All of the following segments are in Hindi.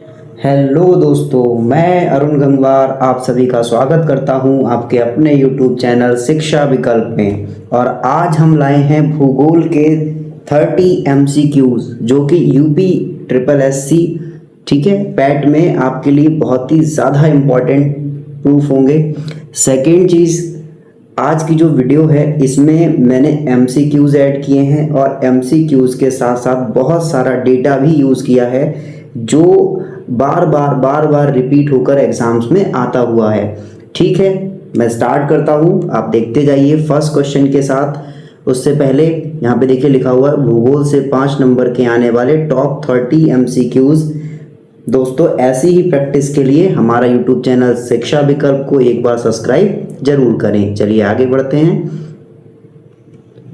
हेलो दोस्तों, मैं अरुण गंगवार आप सभी का स्वागत करता हूं आपके अपने YouTube चैनल शिक्षा विकल्प में। और आज हम लाए हैं भूगोल के 30 MCQs जो कि यूपी ट्रिपल एससी, ठीक है, पैट में आपके लिए बहुत ही ज़्यादा इम्पोर्टेंट प्रूफ होंगे। सेकेंड चीज़, आज की जो वीडियो है इसमें मैंने MCQs ऐड किए हैं और MCQs के साथ साथ बहुत सारा डेटा भी यूज़ किया है जो बार बार रिपीट होकर एग्जाम्स में आता हुआ है। ठीक है, मैं स्टार्ट करता हूँ, आप देखते जाइए फर्स्ट क्वेश्चन के साथ। उससे पहले यहाँ पे देखिए लिखा हुआ है भूगोल से 5 नंबर के आने वाले टॉप 30 MCQs। दोस्तों, ऐसी ही प्रैक्टिस के लिए हमारा यूट्यूब चैनल शिक्षा विकल्प को एक बार सब्सक्राइब जरूर करें। चलिए आगे बढ़ते हैं,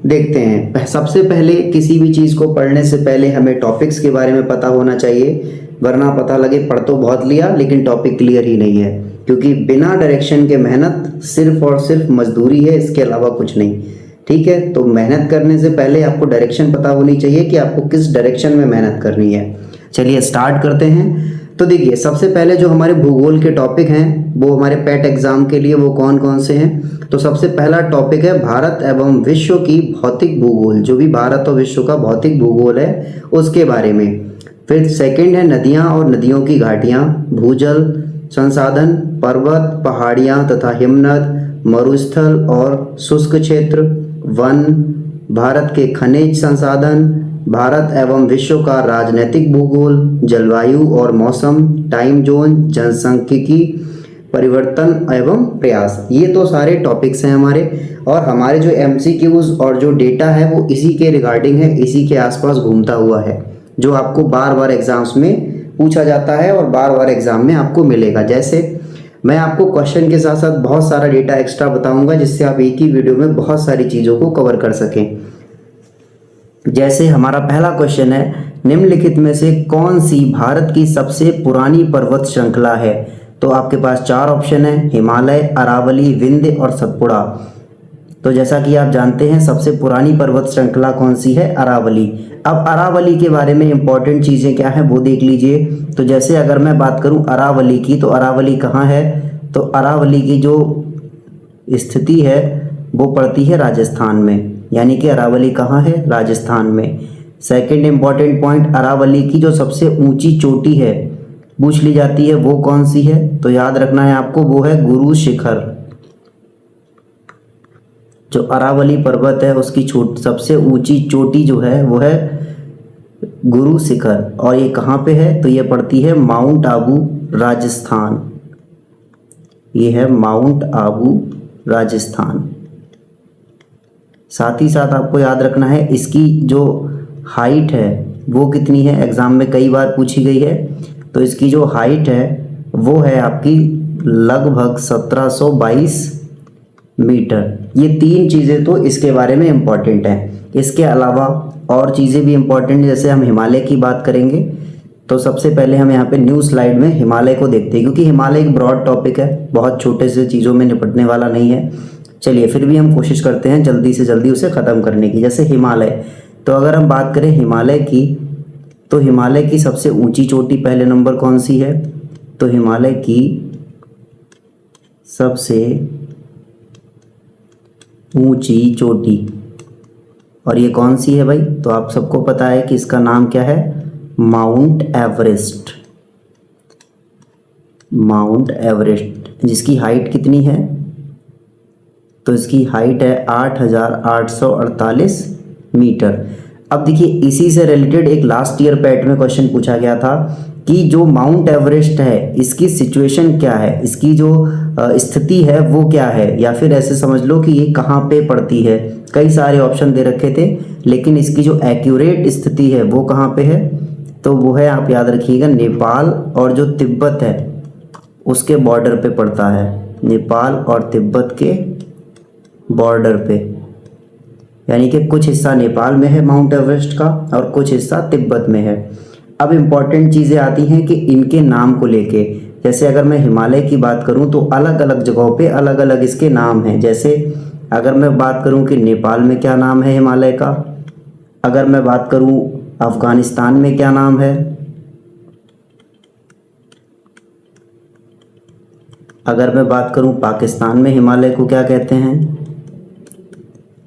देखते हैं। सबसे पहले किसी भी चीज़ को पढ़ने से पहले हमें टॉपिक्स के बारे में पता होना चाहिए, वरना पता लगे पढ़ तो बहुत लिया लेकिन टॉपिक क्लियर ही नहीं है। क्योंकि बिना डायरेक्शन के मेहनत सिर्फ और सिर्फ मजदूरी है, इसके अलावा कुछ नहीं। ठीक है, तो मेहनत करने से पहले आपको डायरेक्शन पता होनी चाहिए कि आपको किस डायरेक्शन में मेहनत करनी है। चलिए स्टार्ट करते हैं। तो देखिए, सबसे पहले जो हमारे भूगोल के टॉपिक हैं वो हमारे पैट एग्जाम के लिए वो कौन कौन से हैं। तो सबसे पहला टॉपिक है भारत एवं विश्व की भौतिक भूगोल, जो भी भारत और विश्व का भौतिक भूगोल है उसके बारे में। फिर सेकंड है नदियाँ और नदियों की घाटियाँ, भूजल संसाधन, पर्वत, पहाड़ियाँ तथा हिमनद, मरुस्थल और शुष्क क्षेत्र, वन, भारत के खनिज संसाधन, भारत एवं विश्व का राजनीतिक भूगोल, जलवायु और मौसम, टाइम जोन, जनसांख्यिकी, परिवर्तन एवं प्रयास। ये तो सारे टॉपिक्स हैं हमारे, और हमारे जो MCQs और जो डेटा है वो इसी के रिगार्डिंग है, इसी के आसपास घूमता हुआ है, जो आपको बार बार एग्जाम्स में पूछा जाता है और बार बार एग्जाम में आपको मिलेगा। जैसे मैं आपको क्वेश्चन के साथ साथ बहुत सारा डेटा एक्स्ट्रा बताऊंगा जिससे आप एक ही वीडियो में बहुत सारी चीज़ों को कवर कर सकें। जैसे हमारा पहला क्वेश्चन है, निम्नलिखित में से कौन सी भारत की सबसे पुरानी पर्वत श्रृंखला है। तो आपके पास 4 ऑप्शन है, हिमालय, अरावली, विंध्य और सतपुड़ा। तो जैसा कि आप जानते हैं सबसे पुरानी पर्वत श्रृंखला कौन सी है, अरावली। अब अरावली के बारे में इंपॉर्टेंट चीज़ें क्या है वो देख लीजिए। तो जैसे अगर मैं बात करूं अरावली की, तो अरावली कहाँ है, तो अरावली की जो स्थिति है वो पड़ती है राजस्थान में, यानी कि अरावली कहाँ है, राजस्थान में। सेकंड इंपॉर्टेंट पॉइंट, अरावली की जो सबसे ऊंची चोटी है पूछ ली जाती है वो कौन सी है, तो याद रखना है आपको, वो है गुरु शिखर। जो अरावली पर्वत है उसकी सबसे ऊंची चोटी जो है वो है गुरु शिखर, और ये कहाँ पे है, तो ये पड़ती है माउंट आबू, राजस्थान। ये है माउंट आबू, राजस्थान। साथ ही साथ आपको याद रखना है इसकी जो हाइट है वो कितनी है, एग्जाम में कई बार पूछी गई है। तो इसकी जो हाइट है वो है आपकी लगभग 1722 मीटर। ये 3 चीज़ें तो इसके बारे में इम्पॉर्टेंट हैं। इसके अलावा और चीज़ें भी इम्पॉर्टेंट, जैसे हम हिमालय की बात करेंगे तो सबसे पहले हम यहाँ पे न्यू स्लाइड में हिमालय को देखते हैं, क्योंकि हिमालय एक ब्रॉड टॉपिक है, बहुत छोटे से चीज़ों में निपटने वाला नहीं है। चलिए फिर भी हम कोशिश करते हैं जल्दी से जल्दी उसे ख़त्म करने की। जैसे हिमालय, तो अगर हम बात करें हिमालय की, तो हिमालय की सबसे ऊंची चोटी पहले नंबर कौन सी है, तो हिमालय की सबसे ऊंची चोटी, और ये कौन सी है भाई, तो आप सबको पता है कि इसका नाम क्या है, माउंट एवरेस्ट। माउंट एवरेस्ट, जिसकी हाइट कितनी है, तो इसकी हाइट है 8848 मीटर। अब देखिए इसी से रिलेटेड एक लास्ट ईयर पैट में क्वेश्चन पूछा गया था कि जो माउंट एवरेस्ट है इसकी सिचुएशन क्या है, इसकी जो स्थिति है वो क्या है, या फिर ऐसे समझ लो कि ये कहाँ पे पड़ती है। कई सारे ऑप्शन दे रखे थे, लेकिन इसकी जो एक्यूरेट स्थिति है वो कहाँ पे है, तो वो है, आप याद रखिएगा, नेपाल और जो तिब्बत है उसके बॉर्डर पे पड़ता है। नेपाल और तिब्बत के बॉर्डर पे, यानी कि कुछ हिस्सा नेपाल में है माउंट एवरेस्ट का और कुछ हिस्सा तिब्बत में है। अब इम्पॉर्टेंट चीज़ें आती हैं कि इनके नाम को लेके, जैसे अगर मैं हिमालय की बात करूं तो अलग अलग जगहों पे अलग अलग इसके नाम हैं। जैसे अगर मैं बात करूं कि नेपाल में क्या नाम है हिमालय का, अगर मैं बात करूं अफ़गानिस्तान में क्या नाम है, अगर मैं बात करूं पाकिस्तान में हिमालय को क्या कहते हैं,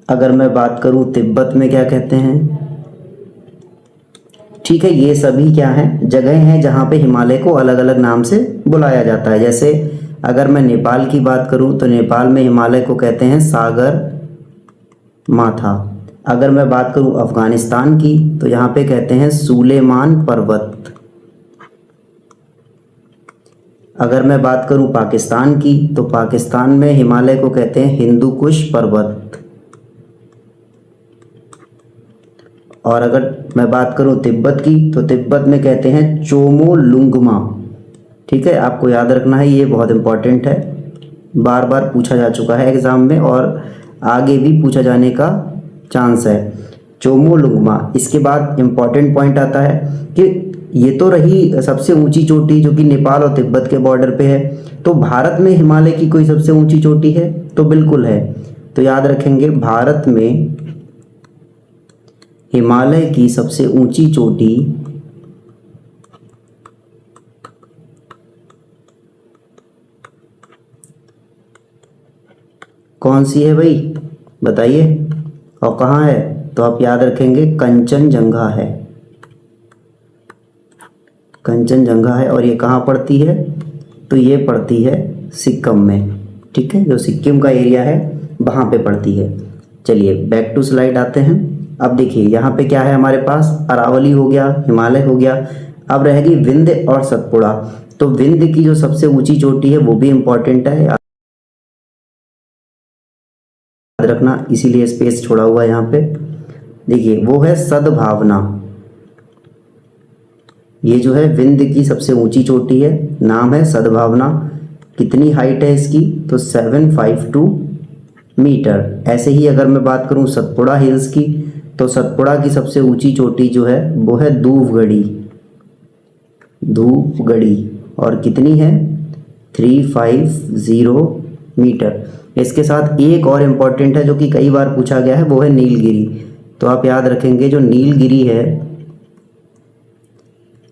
अगर मैं बात करूं तिब्बत में क्या कहते हैं। ठीक है, ये सभी क्या हैं, जगह हैं जहाँ पे हिमालय को अलग अलग नाम से बुलाया जाता है। जैसे अगर मैं नेपाल की बात करूं तो नेपाल में हिमालय को कहते हैं सागर माथा। अगर मैं बात करूं अफगानिस्तान की तो यहाँ पे कहते हैं सुलेमान पर्वत। अगर मैं बात करूं पाकिस्तान की तो पाकिस्तान में हिमालय को कहते हैं हिंदू कुश पर्वत। और अगर मैं बात करूं तिब्बत की तो तिब्बत में कहते हैं चोमोलुंगमा। ठीक है, आपको याद रखना है, ये बहुत इंपॉर्टेंट है, बार बार पूछा जा चुका है एग्ज़ाम में और आगे भी पूछा जाने का चांस है, चोमोलुंगमा। इसके बाद इम्पॉर्टेंट पॉइंट आता है कि ये तो रही सबसे ऊंची चोटी जो कि नेपाल और तिब्बत के बॉर्डर पे है, तो भारत में हिमालय की कोई सबसे ऊंची चोटी है तो बिल्कुल है। तो याद रखेंगे, भारत में हिमालय की सबसे ऊंची चोटी कौन सी है भाई, बताइए, और कहाँ है? तो आप याद रखेंगे कंचनजंगा है, कंचनजंगा है। और ये कहाँ पड़ती है? तो ये पड़ती है सिक्किम में। ठीक है, जो सिक्किम का एरिया है वहाँ पे पड़ती है। चलिए बैक टू स्लाइड आते हैं। अब देखिए यहाँ पे क्या है हमारे पास, अरावली हो गया, हिमालय हो गया, अब रहेगी विंध्य और सतपुड़ा। तो विंध्य की जो सबसे ऊंची चोटी है वो भी इम्पॉर्टेंट है, याद रखना, इसीलिए स्पेस छोड़ा हुआ है यहाँ पे। देखिए वो है सद्भावना, ये जो है विंध्य की सबसे ऊंची चोटी है, नाम है सद्भावना। कितनी हाइट है इसकी? तो 752 मीटर। ऐसे ही अगर मैं बात करूं सतपुड़ा हिल्स की तो सतपुड़ा की सबसे ऊंची चोटी जो है वो है धूपगढ़ी, धूपगढ़ी, और कितनी है? 350 मीटर। इसके साथ एक और इम्पॉर्टेंट है जो कि कई बार पूछा गया है, वो है नीलगिरी। तो आप याद रखेंगे जो नीलगिरी है,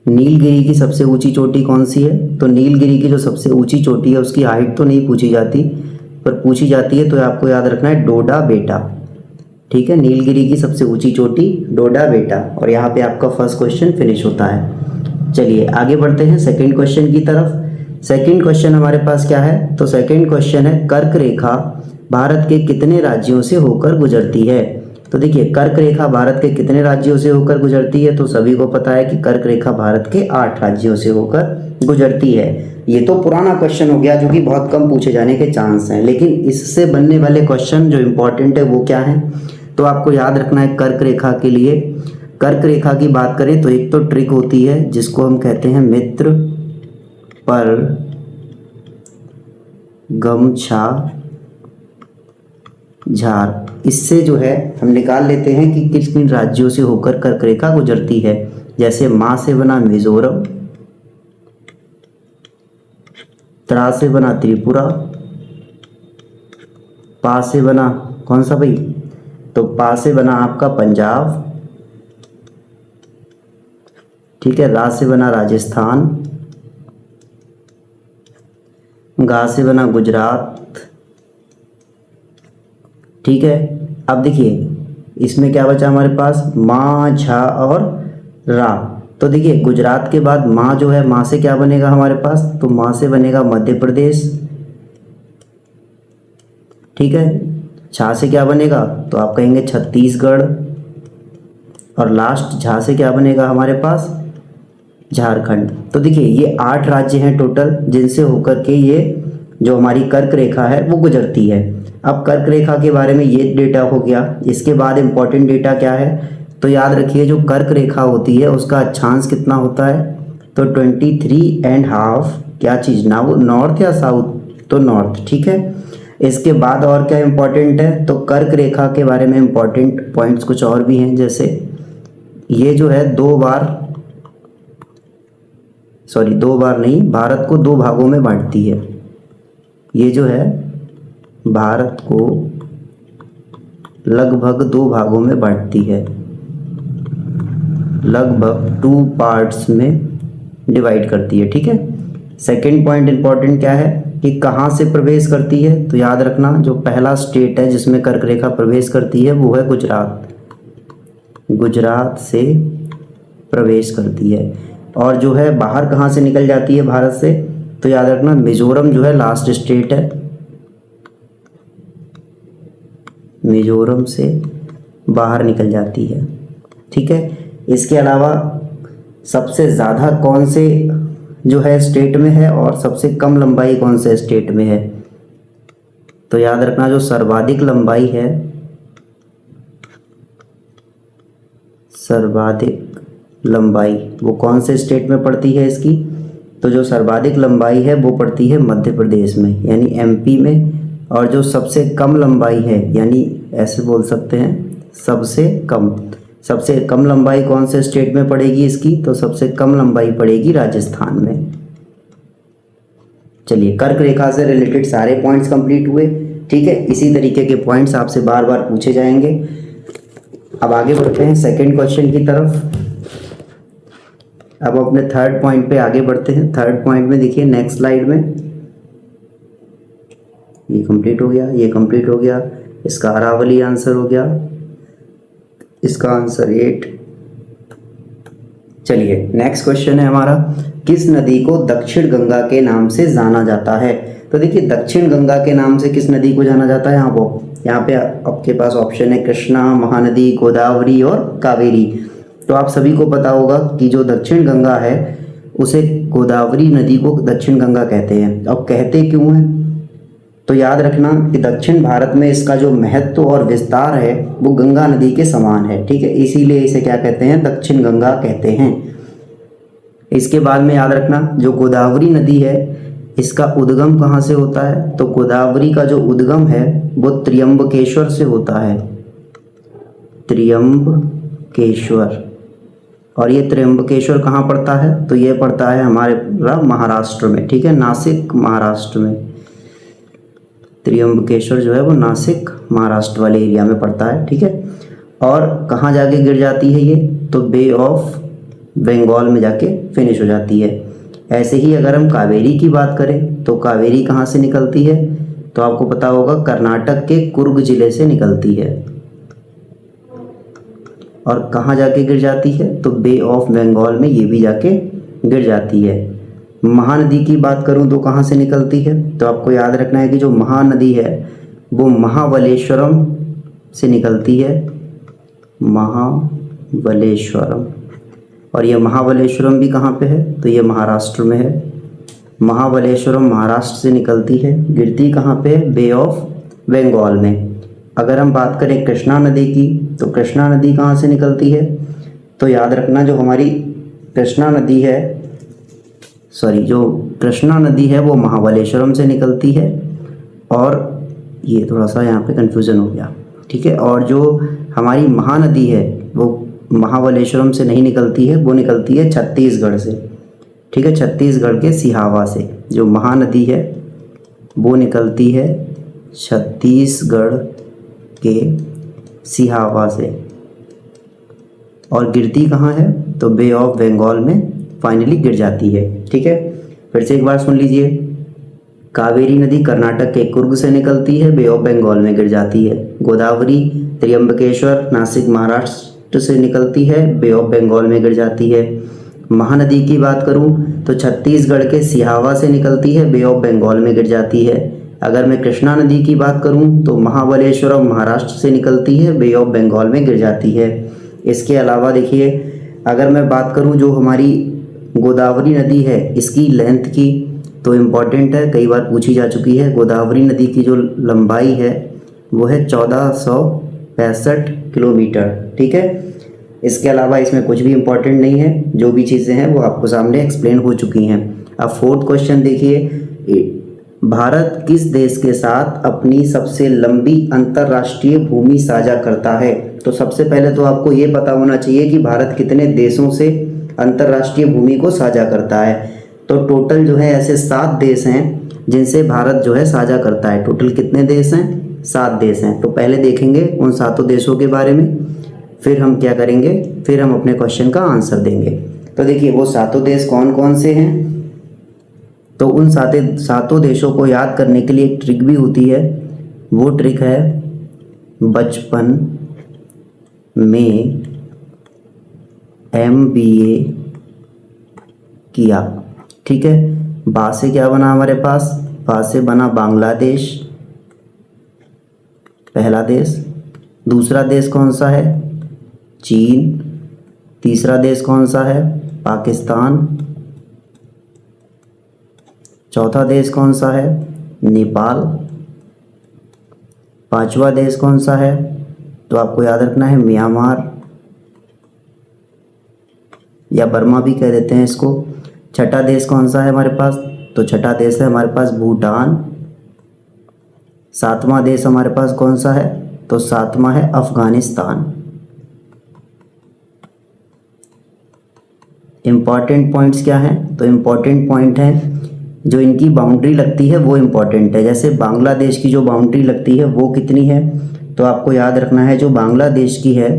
नीलगिरी की सबसे ऊंची चोटी कौन सी है? तो नीलगिरी की जो सबसे ऊंची चोटी है उसकी हाइट तो नहीं पूछी जाती, पर पूछी जाती है तो आपको याद रखना है डोडा बेटा। ठीक है, नीलगिरी की सबसे ऊंची चोटी डोडा बेटा। और यहाँ पे आपका फर्स्ट क्वेश्चन फिनिश होता है। चलिए आगे बढ़ते हैं सेकंड क्वेश्चन की तरफ। सेकंड क्वेश्चन हमारे पास क्या है? तो सेकंड क्वेश्चन है कर्क रेखा भारत के कितने राज्यों से होकर गुजरती है? तो देखिए कर्क रेखा भारत के कितने राज्यों से होकर गुजरती है? तो सभी को पता है कि कर्क रेखा भारत के 8 राज्यों से होकर गुजरती है। ये तो पुराना क्वेश्चन हो गया जो कि बहुत कम पूछे जाने के चांस हैं, लेकिन इससे बनने वाले क्वेश्चन जो इम्पोर्टेंट है वो क्या है? तो आपको याद रखना है कर्क रेखा के लिए, कर्क रेखा की बात करें तो एक तो ट्रिक होती है जिसको हम कहते हैं मित्र पर गमछा झार। इससे जो है हम निकाल लेते हैं कि किस किन राज्यों से होकर कर्क रेखा गुजरती है। जैसे माँ से बना मिजोरम, त्रा से बना त्रिपुरा, पा से बना कौन सा भाई? तो पा से बना आपका पंजाब, ठीक है, रा से बना राजस्थान, गा से बना गुजरात। ठीक है, अब देखिए इसमें क्या बचा हमारे पास, माँ, झा और रा। तो देखिए गुजरात के बाद माँ जो है, माँ से क्या बनेगा हमारे पास? तो माँ से बनेगा मध्य प्रदेश। ठीक है, झा से क्या बनेगा? तो आप कहेंगे छत्तीसगढ़। और लास्ट झा से क्या बनेगा हमारे पास? झारखंड। तो देखिए ये 8 राज्य हैं टोटल जिनसे होकर के ये जो हमारी कर्क रेखा है वो गुजरती है। अब कर्क रेखा के बारे में ये डेटा हो गया। इसके बाद इम्पोर्टेंट डेटा क्या है? तो याद रखिए जो कर्क रेखा होती है उसका अक्षांश कितना होता है? तो 23.5, क्या चीज़ ना, वो नॉर्थ या साउथ? तो नॉर्थ। ठीक है, इसके बाद और क्या इम्पोर्टेंट है? तो कर्क रेखा के बारे में इम्पोर्टेंट पॉइंट्स कुछ और भी हैं, जैसे ये जो है दो बार नहीं, भारत को 2 भागों में बांटती है। ये जो है भारत को लगभग 2 भागों में बांटती है, लगभग 2 पार्ट्स में डिवाइड करती है। ठीक है, सेकंड पॉइंट इंपॉर्टेंट क्या है? कि कहाँ से प्रवेश करती है, तो याद रखना जो पहला स्टेट है जिसमें कर्क रेखा प्रवेश करती है वो है गुजरात। गुजरात से प्रवेश करती है। और जो है बाहर कहाँ से निकल जाती है भारत से, तो याद रखना मिजोरम जो है लास्ट स्टेट है। मिजोरम से बाहर निकल जाती है। ठीक है, इसके अलावा सबसे ज़्यादा कौन से जो है स्टेट में है और सबसे कम लंबाई कौन से स्टेट में है, तो याद रखना जो सर्वाधिक लंबाई है, सर्वाधिक लंबाई वो कौन से स्टेट में पड़ती है इसकी, तो जो सर्वाधिक लंबाई है वो पड़ती है मध्य प्रदेश में यानी एमपी में। और जो सबसे कम लंबाई है यानी ऐसे बोल सकते हैं सबसे कम लंबाई कौन से स्टेट में पड़ेगी इसकी, तो सबसे कम लंबाई पड़ेगी राजस्थान में। चलिए, कर्क रेखा से रिलेटेड सारे पॉइंट्स कंप्लीट हुए। ठीक है, इसी तरीके के पॉइंट्स आपसे बार बार पूछे जाएंगे। अब आगे बढ़ते हैं सेकंड क्वेश्चन की तरफ। अब अपने थर्ड पॉइंट पे आगे बढ़ते हैं। थर्ड पॉइंट में देखिए नेक्स्ट स्लाइड में, ये कंप्लीट हो गया, ये कंप्लीट हो गया, इसका अरावली आंसर हो गया, इसका आंसर 8। चलिए नेक्स्ट क्वेश्चन है हमारा, किस नदी को दक्षिण गंगा के नाम से जाना जाता है। तो देखिए दक्षिण गंगा के नाम से किस नदी को जाना जाता है, यहाँ पे आपके पास ऑप्शन है कृष्णा, महानदी, गोदावरी और कावेरी। तो आप सभी को पता होगा कि जो दक्षिण गंगा है उसे गोदावरी नदी को दक्षिण गंगा कहते हैं। अब कहते क्यों हैं, तो याद रखना कि दक्षिण भारत में इसका जो महत्व और विस्तार है वो गंगा नदी के समान है। ठीक है, इसीलिए इसे क्या कहते हैं, दक्षिण गंगा कहते हैं। इसके बाद में याद रखना जो गोदावरी नदी है इसका उद्गम कहाँ से होता है, तो गोदावरी का जो उद्गम है वो त्र्यंबकेश्वर से होता है। त्र्यंबकेश्वर, और ये त्र्यंबकेश्वर कहाँ पड़ता है, तो ये पड़ता है हमारे महाराष्ट्र में। ठीक है, नासिक महाराष्ट्र में। त्र्यंबकेश्वर जो है वो नासिक महाराष्ट्र वाले एरिया में पड़ता है। ठीक है, और कहाँ जाके गिर जाती है ये, तो बे ऑफ बंगाल में जाके फिनिश हो जाती है। ऐसे ही अगर हम कावेरी की बात करें तो कावेरी कहाँ से निकलती है, तो आपको पता होगा कर्नाटक के कुर्ग जिले से निकलती है। और कहाँ जाके गिर जाती है, तो बे ऑफ बंगाल में ये भी जाके गिर जाती है। महानदी की बात करूं तो कहाँ से निकलती है, तो आपको याद रखना है कि जो महानदी है वो महाबलेश्वरम से निकलती है। महाबलेश्वरम, और ये महाबलेश्वरम भी कहाँ पे है, तो ये महाराष्ट्र में है। महाबलेश्वरम महाराष्ट्र से निकलती है, गिरती कहाँ पे, बे ऑफ बंगाल में। अगर हम बात करें कृष्णा नदी की, तो कृष्णा नदी कहाँ से निकलती है, तो याद रखना जो हमारी कृष्णा नदी है, जो कृष्णा नदी है वो महाबलेश्वरम से निकलती है। और ये थोड़ा सा यहाँ पे कन्फ्यूज़न हो गया। ठीक है, और जो हमारी महानदी है वो महाबलेश्वरम से नहीं निकलती है, वो निकलती है छत्तीसगढ़ से। ठीक है, छत्तीसगढ़ के सिहावा से जो महानदी है वो निकलती है छत्तीसगढ़ के सिहावा से, और गिरती कहाँ है, तो बे ऑफ बंगाल में फाइनली गिर जाती है। ठीक है, फिर से एक बार सुन लीजिए, कावेरी नदी कर्नाटक के कुर्ग से निकलती है, बे ऑफ बंगाल में गिर जाती है। गोदावरी त्र्यंबकेश्वर नासिक महाराष्ट्र से निकलती है, बे ऑफ बंगाल में गिर जाती है। महानदी की बात करूं तो छत्तीसगढ़ के सिहावा से निकलती है, बे ऑफ बंगाल में गिर जाती है। अगर मैं कृष्णा नदी की बात करूं तो महाबलेश्वरम महाराष्ट्र से निकलती है, बे ऑफ बंगाल में गिर जाती है। इसके अलावा देखिए अगर मैं बात करूं जो हमारी गोदावरी नदी है इसकी लेंथ की, तो इम्पॉर्टेंट है, कई बार पूछी जा चुकी है। गोदावरी नदी की जो लंबाई है वो है 1465 किलोमीटर। ठीक है, इसके अलावा इसमें कुछ भी इम्पॉर्टेंट नहीं है, जो भी चीज़ें हैं वो आपको सामने एक्सप्लेन हो चुकी हैं। अब फोर्थ क्वेश्चन देखिए, भारत किस देश के साथ अपनी सबसे लंबी अंतर्राष्ट्रीय भूमि साझा करता है। तो सबसे पहले तो आपको ये पता होना चाहिए कि भारत कितने देशों से अंतर्राष्ट्रीय भूमि को साझा करता है। तो टोटल जो है ऐसे 7 देश हैं जिनसे भारत जो है साझा करता है। टोटल कितने देश हैं, 7 देश हैं। तो पहले देखेंगे उन 7 देशों के बारे में, फिर हम क्या करेंगे, फिर हम अपने क्वेश्चन का आंसर देंगे। तो देखिए वो 7 देश कौन कौन से हैं, तो उन सातों देशों को याद करने के लिए एक ट्रिक भी होती है, वो ट्रिक है बचपन में MBA किया। ठीक है, बा से क्या बना हमारे पास, बा से बना बांग्लादेश, पहला देश। दूसरा देश कौन सा है, चीन। तीसरा देश कौन सा है, पाकिस्तान। चौथा देश कौन सा है, नेपाल। पांचवा देश कौन सा है, तो आपको याद रखना है म्यांमार या बर्मा भी कह देते हैं इसको। छठा देश कौन सा है हमारे पास, तो छठा देश है हमारे पास भूटान। सातवां देश हमारे पास कौन सा है, तो सातवां है अफगानिस्तान। इम्पॉर्टेंट पॉइंट्स क्या हैं, तो इम्पॉर्टेंट पॉइंट हैं जो इनकी बाउंड्री लगती है वो इम्पॉर्टेंट है। जैसे बांग्लादेश की जो बाउंड्री लगती है वो कितनी है, तो आपको याद रखना है जो बांग्लादेश की है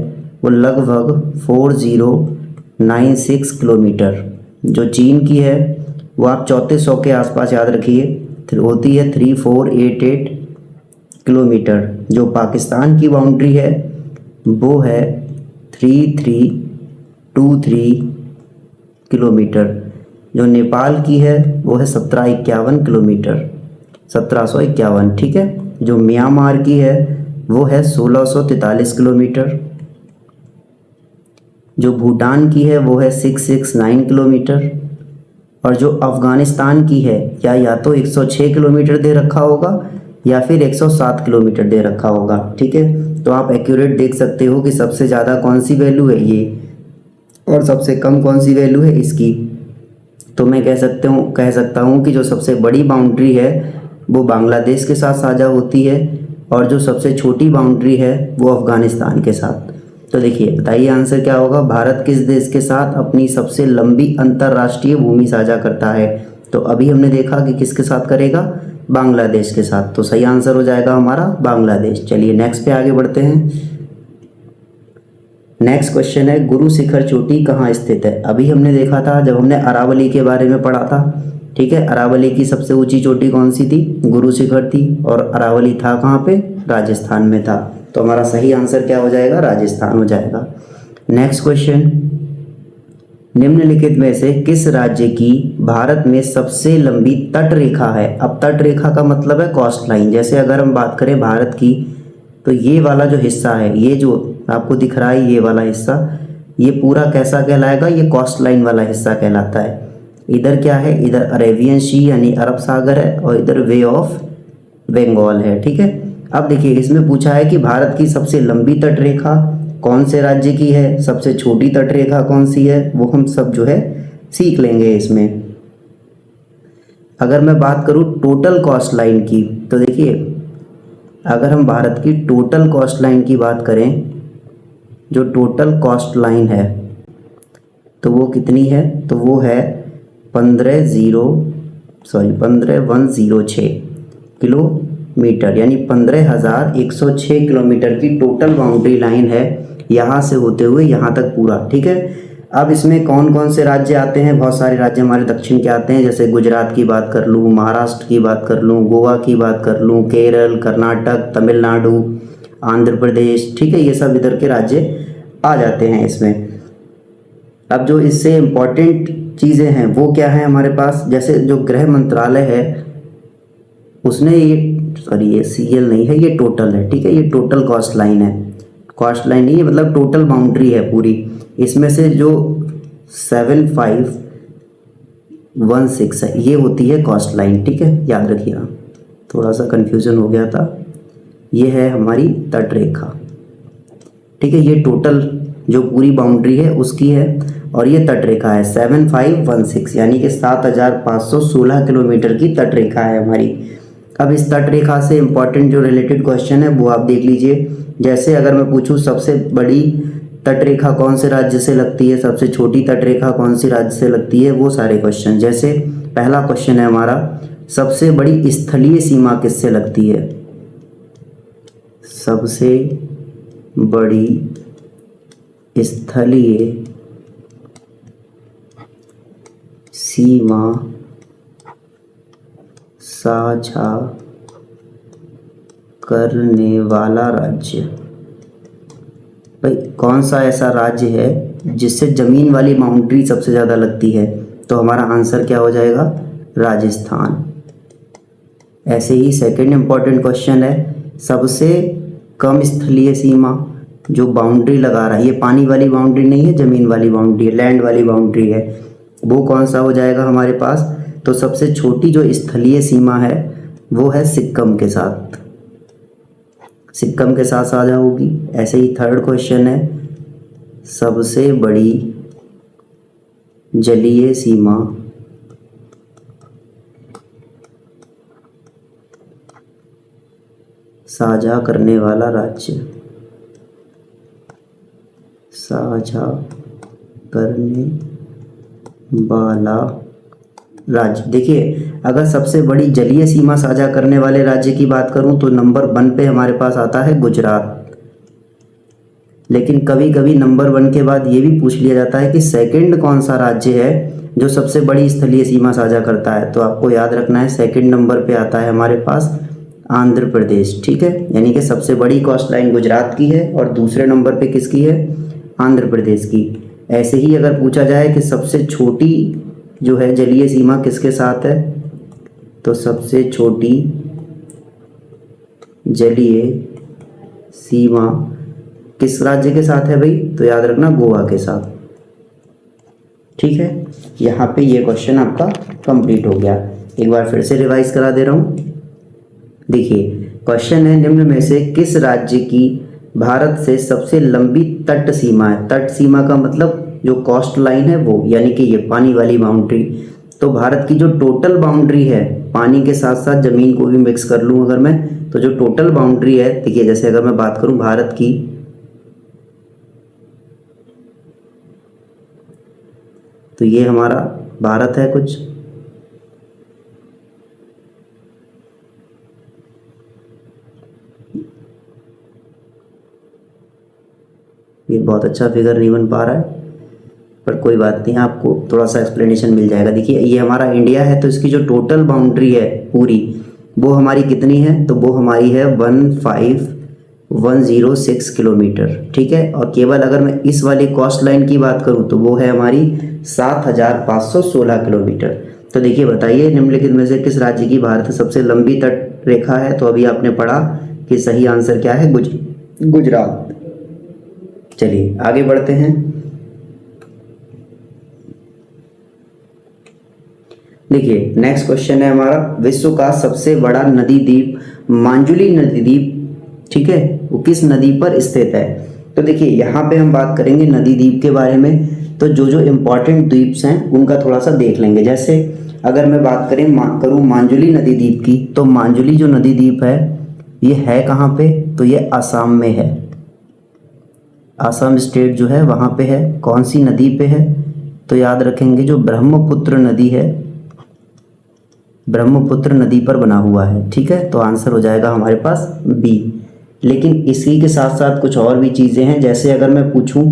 वो लगभग 4096 किलोमीटर। जो चीन की है वो आप 3400 के आसपास याद रखिए, होती है 3488 किलोमीटर। जो पाकिस्तान की बाउंड्री है वो है 3323 किलोमीटर। जो नेपाल की है वो है 1751 किलोमीटर, 1751। ठीक है, जो म्यांमार की है वो है 1643 किलोमीटर। जो भूटान की है वो है 669 किलोमीटर। और जो अफ़गानिस्तान की है या तो 106 किलोमीटर दे रखा होगा या फिर 107 किलोमीटर दे रखा होगा। ठीक है, तो आप एक्यूरेट देख सकते हो कि सबसे ज़्यादा कौन सी वैल्यू है ये और सबसे कम कौन सी वैल्यू है इसकी। तो मैं कह सकता हूँ कि जो सबसे बड़ी बाउंड्री है वो बांग्लादेश के साथ साझा होती है और जो सबसे छोटी बाउंड्री है वो अफ़गानिस्तान के साथ। तो देखिए बताइए आंसर क्या होगा, भारत किस देश के साथ अपनी सबसे लंबी अंतर्राष्ट्रीय भूमि साझा करता है। तो अभी हमने देखा कि किसके साथ करेगा, बांग्लादेश के साथ। तो सही आंसर हो जाएगा हमारा बांग्लादेश। चलिए नेक्स्ट पे आगे बढ़ते हैं। नेक्स्ट क्वेश्चन है गुरु शिखर चोटी कहाँ स्थित है। अभी हमने देखा था जब हमने अरावली के बारे में पढ़ा था। ठीक है, अरावली की सबसे ऊंची चोटी कौन सी थी, गुरु शिखर थी। और अरावली था कहाँ पे, राजस्थान में था। तो हमारा सही आंसर क्या हो जाएगा, राजस्थान हो जाएगा। नेक्स्ट क्वेश्चन, निम्नलिखित में से किस राज्य की भारत में सबसे लंबी तट रेखा है। अब तट रेखा का मतलब है कोस्ट लाइन। जैसे अगर हम बात करें भारत की तो ये वाला जो हिस्सा है, ये जो आपको दिख रहा है ये वाला हिस्सा, ये पूरा कैसा कहलाएगा, ये कोस्ट लाइन वाला हिस्सा कहलाता है। इधर क्या है, इधर अरेबियन सी यानी अरब सागर है और इधर वे ऑफ बंगाल है। ठीक है, अब देखिए इसमें पूछा है कि भारत की सबसे लंबी तट रेखा कौन से राज्य की है, सबसे छोटी तट रेखा कौन सी है, वो हम सब जो है सीख लेंगे इसमें। अगर मैं बात करूँ टोटल कॉस्ट लाइन की, तो देखिए अगर हम भारत की टोटल कॉस्ट लाइन की बात करें, जो टोटल कॉस्ट लाइन है तो वो कितनी है, तो वो है 15,106 किलोमीटर, यानी 15,106 किलोमीटर की टोटल बाउंड्री लाइन है यहाँ से होते हुए यहाँ तक पूरा। ठीक है, अब इसमें कौन कौन से राज्य आते हैं, बहुत सारे राज्य हमारे दक्षिण के आते हैं। जैसे गुजरात की बात कर लूँ, महाराष्ट्र की बात कर लूँ, गोवा की बात कर लूँ, केरल, कर्नाटक, तमिलनाडु, आंध्र प्रदेश। ठीक है, ये सब इधर के राज्य आ जाते हैं इसमें। अब जो इससे इम्पॉर्टेंट चीज़ें हैं वो क्या है हमारे पास, जैसे जो गृह मंत्रालय है उसने ये CL नहीं है, ये टोटल है। ठीक है, ये टोटल कॉस्ट लाइन है, कॉस्ट लाइन नहीं है मतलब टोटल बाउंड्री है पूरी। इसमें से जो 7516 है ये होती है कॉस्ट लाइन। ठीक है, याद रखिएगा, थोड़ा सा कन्फ्यूज़न हो गया था। ये है हमारी तट रेखा। ठीक है, ये टोटल जो पूरी बाउंड्री है उसकी है और ये तट रेखा है 7516 यानी कि 7516 किलोमीटर की तट रेखा है हमारी। अब इस तट रेखा से इम्पॉर्टेंट जो रिलेटेड क्वेश्चन है वो आप देख लीजिए। जैसे अगर मैं पूछूं सबसे बड़ी तट रेखा कौन से राज्य से लगती है, सबसे छोटी तट रेखा कौन सी राज्य से लगती है, वो सारे क्वेश्चन। जैसे पहला क्वेश्चन है हमारा, सबसे बड़ी स्थलीय सीमा किससे लगती है, सबसे बड़ी स्थलीय सीमा साझा करने वाला राज्य। भाई कौन सा ऐसा राज्य है जिससे ज़मीन वाली बाउंड्री सबसे ज़्यादा लगती है? तो हमारा आंसर क्या हो जाएगा? राजस्थान। ऐसे ही सेकंड इम्पॉर्टेंट क्वेश्चन है, सबसे कम स्थलीय सीमा जो बाउंड्री लगा रहा है, ये पानी वाली बाउंड्री नहीं है, ज़मीन वाली बाउंड्री है, लैंड वाली बाउंड्री है, वो कौन सा हो जाएगा हमारे पास? तो सबसे छोटी जो स्थलीय सीमा है वो है सिक्किम के साथ, सिक्किम के साथ साझा होगी। ऐसे ही थर्ड क्वेश्चन है, सबसे बड़ी जलीय सीमा साझा करने वाला राज्य, साझा करने वाला राज्य। देखिए अगर सबसे बड़ी जलीय सीमा साझा करने वाले राज्य की बात करूं तो नंबर 1 पे हमारे पास आता है गुजरात। लेकिन कभी कभी नंबर 1 के बाद ये भी पूछ लिया जाता है कि सेकंड कौन सा राज्य है जो सबसे बड़ी स्थलीय सीमा साझा करता है। तो आपको याद रखना है सेकंड नंबर पे आता है हमारे पास आंध्र प्रदेश। ठीक है, यानी कि सबसे बड़ी कोस्ट लाइन गुजरात की है और दूसरे नंबर पे किसकी है? आंध्र प्रदेश की। ऐसे ही अगर पूछा जाए कि सबसे छोटी जो है जलीय सीमा किसके साथ है, तो सबसे छोटी जलीय सीमा किस राज्य के साथ है भाई? तो याद रखना गोवा के साथ। ठीक है, यहाँ पे ये क्वेश्चन आपका कंप्लीट हो गया। एक बार फिर से रिवाइज करा दे रहा हूँ। देखिए क्वेश्चन है, निम्न में से किस राज्य की भारत से सबसे लंबी तट सीमा है? तट सीमा का मतलब जो कोस्ट लाइन है वो, यानी कि ये पानी वाली बाउंड्री। तो भारत की जो टोटल बाउंड्री है, पानी के साथ साथ ज़मीन को भी मिक्स कर लूँ अगर मैं, तो जो टोटल बाउंड्री है, देखिए जैसे अगर मैं बात करूँ भारत की, तो ये हमारा भारत है कुछ, ये बहुत अच्छा फिगर नहीं बन पा रहा है पर कोई बात नहीं, आपको थोड़ा सा एक्सप्लेनेशन मिल जाएगा। देखिए ये हमारा इंडिया है, तो इसकी जो टोटल बाउंड्री है पूरी, वो हमारी कितनी है? तो वो हमारी है 15106 किलोमीटर। ठीक है, और केवल अगर मैं इस वाली कोस्ट लाइन की बात करूं तो वो है हमारी 7516 किलोमीटर। तो देखिए बताइए निम्नलिखित में से किस राज्य की भारत से सबसे लंबी तट रेखा है? तो अभी आपने पढ़ा कि सही आंसर क्या है? गुजरात। चलिए आगे बढ़ते हैं। देखिए नेक्स्ट क्वेश्चन है हमारा, विश्व का सबसे बड़ा नदी द्वीप मांजुली नदी द्वीप, ठीक है, वो किस नदी पर स्थित है? तो देखिए यहाँ पे हम बात करेंगे नदी द्वीप के बारे में, तो जो जो इम्पोर्टेंट द्वीप्स हैं उनका थोड़ा सा देख लेंगे। जैसे अगर मैं बात करूँ मांजुली नदी द्वीप की, तो मांजुली जो नदी द्वीप है ये है कहाँ पे? तो ये असम में है, असम स्टेट जो है वहाँ पे है। कौन सी नदी पे है? तो याद रखेंगे जो ब्रह्मपुत्र नदी है, ब्रह्मपुत्र नदी पर बना हुआ है। ठीक है, तो आंसर हो जाएगा हमारे पास बी। लेकिन इसी के साथ साथ कुछ और भी चीज़ें हैं। जैसे अगर मैं पूछूं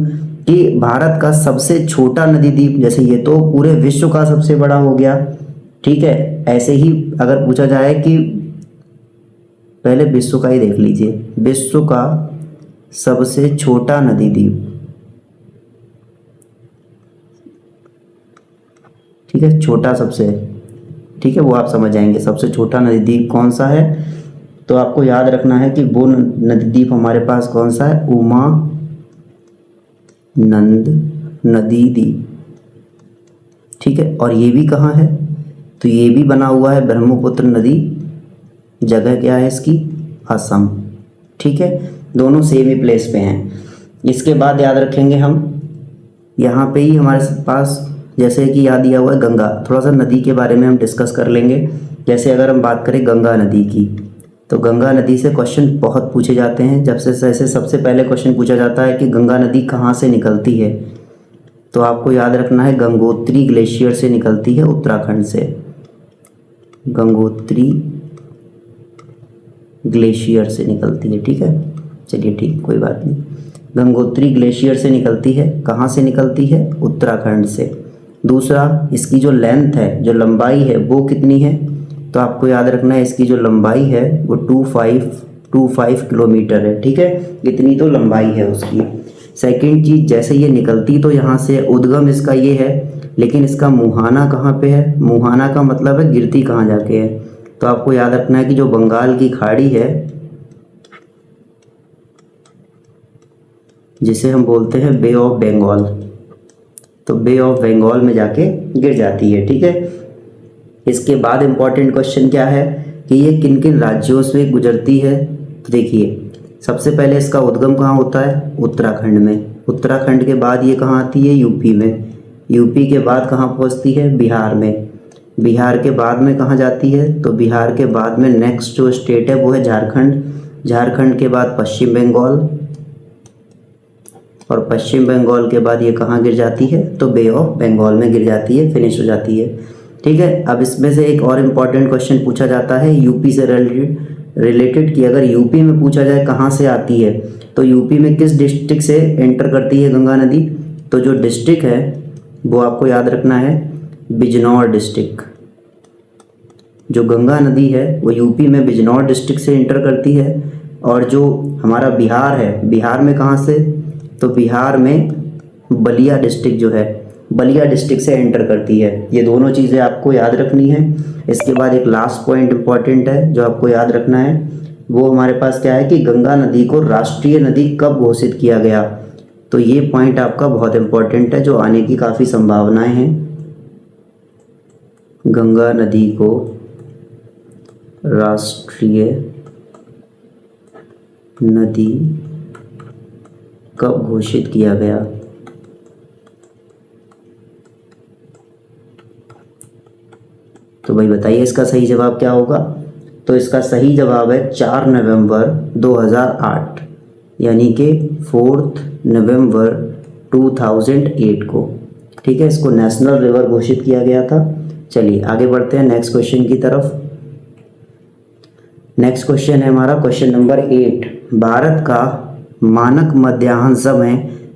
कि भारत का सबसे छोटा नदी द्वीप, जैसे ये तो पूरे विश्व का सबसे बड़ा हो गया, ठीक है, ऐसे ही अगर पूछा जाए कि पहले विश्व का ही देख लीजिए, विश्व का सबसे छोटा नदी द्वीप, ठीक है, छोटा सबसे, ठीक है, वो आप समझ जाएंगे सबसे छोटा नदी द्वीप कौन सा है। तो आपको याद रखना है कि वो नदी द्वीप हमारे पास कौन सा है? उमानंद नदी द्वीप। ठीक है, और ये भी कहाँ है? तो ये भी बना हुआ है ब्रह्मपुत्र नदी, जगह क्या है इसकी? असम। ठीक है, दोनों सेम ही प्लेस पे हैं। इसके बाद याद रखेंगे हम यहाँ पे ही हमारे पास, जैसे कि याद दिया हुआ है गंगा, थोड़ा सा नदी के बारे में हम डिस्कस कर लेंगे। जैसे अगर हम बात करें गंगा नदी की, तो गंगा नदी से क्वेश्चन बहुत पूछे जाते हैं। जब से जैसे सबसे पहले क्वेश्चन पूछा जाता है कि गंगा नदी कहाँ से निकलती है, तो आपको याद रखना है गंगोत्री ग्लेशियर से निकलती है, उत्तराखंड से, गंगोत्री ग्लेशियर से निकलती है। ठीक है, चलिए ठीक, कोई बात नहीं, गंगोत्री ग्लेशियर से निकलती है। कहाँ से निकलती है? उत्तराखंड से। दूसरा, इसकी जो लेंथ है, जो लंबाई है, वो कितनी है? तो तो आपको याद रखना है इसकी जो लंबाई है वो 25 किलोमीटर है, ठीक है, इतनी तो लंबाई है उसकी। सेकंड चीज़, जैसे ये निकलती तो यहाँ से उद्गम इसका ये है, लेकिन इसका मुहाना कहाँ पे है? मुहाना का मतलब है गिरती कहाँ जाके है। तो आपको याद रखना है कि जो बंगाल की खाड़ी है जिसे हम बोलते हैं बे ऑफ बंगाल, तो बे ऑफ बंगाल में जाके गिर जाती है, ठीक है। इसके बाद इम्पॉर्टेंट क्वेश्चन क्या है कि ये किन किन राज्यों से गुजरती है। तो देखिए, सबसे पहले इसका उद्गम कहाँ होता है? उत्तराखंड में। उत्तराखंड के बाद ये कहाँ आती है? यूपी में। यूपी के बाद कहाँ पहुँचती है? बिहार में। बिहार के बाद में कहाँ जाती है? तो बिहार के बाद में नेक्स्ट जो स्टेट है वो है झारखंड। झारखंड के बाद पश्चिम बंगाल, और पश्चिम बंगाल के बाद ये कहाँ गिर जाती है? तो बे ऑफ बंगाल में गिर जाती है, फिनिश हो जाती है, ठीक है। अब इसमें से एक और इम्पॉर्टेंट क्वेश्चन पूछा जाता है यूपी से रिलेटेड कि अगर यूपी में पूछा जाए कहाँ से आती है, तो यूपी में किस डिस्ट्रिक्ट से एंटर करती है गंगा नदी? तो जो डिस्ट्रिक्ट है वो आपको याद रखना है बिजनौर डिस्ट्रिक्ट। जो गंगा नदी है वो यूपी में बिजनौर डिस्ट्रिक्ट से एंटर करती है। और जो हमारा बिहार है, बिहार में कहाँ से? तो बिहार में बलिया डिस्ट्रिक्ट जो है, बलिया डिस्ट्रिक्ट से एंटर करती है। ये दोनों चीज़ें आपको याद रखनी है। इसके बाद एक लास्ट पॉइंट इम्पॉर्टेंट है जो आपको याद रखना है, वो हमारे पास क्या है कि गंगा नदी को राष्ट्रीय नदी कब घोषित किया गया। तो ये पॉइंट आपका बहुत इम्पॉर्टेंट है जो आने की काफ़ी संभावनाएं हैं। गंगा नदी को राष्ट्रीय नदी कब घोषित किया गया? तो भाई बताइए इसका सही जवाब क्या होगा? तो इसका सही जवाब है 4 नवंबर 2008, यानी कि 4 नवंबर 2008 को, ठीक है, इसको नेशनल रिवर घोषित किया गया था। चलिए आगे बढ़ते हैं नेक्स्ट क्वेश्चन की तरफ। नेक्स्ट क्वेश्चन है हमारा क्वेश्चन नंबर 8। भारत का मानक मध्याह्न समय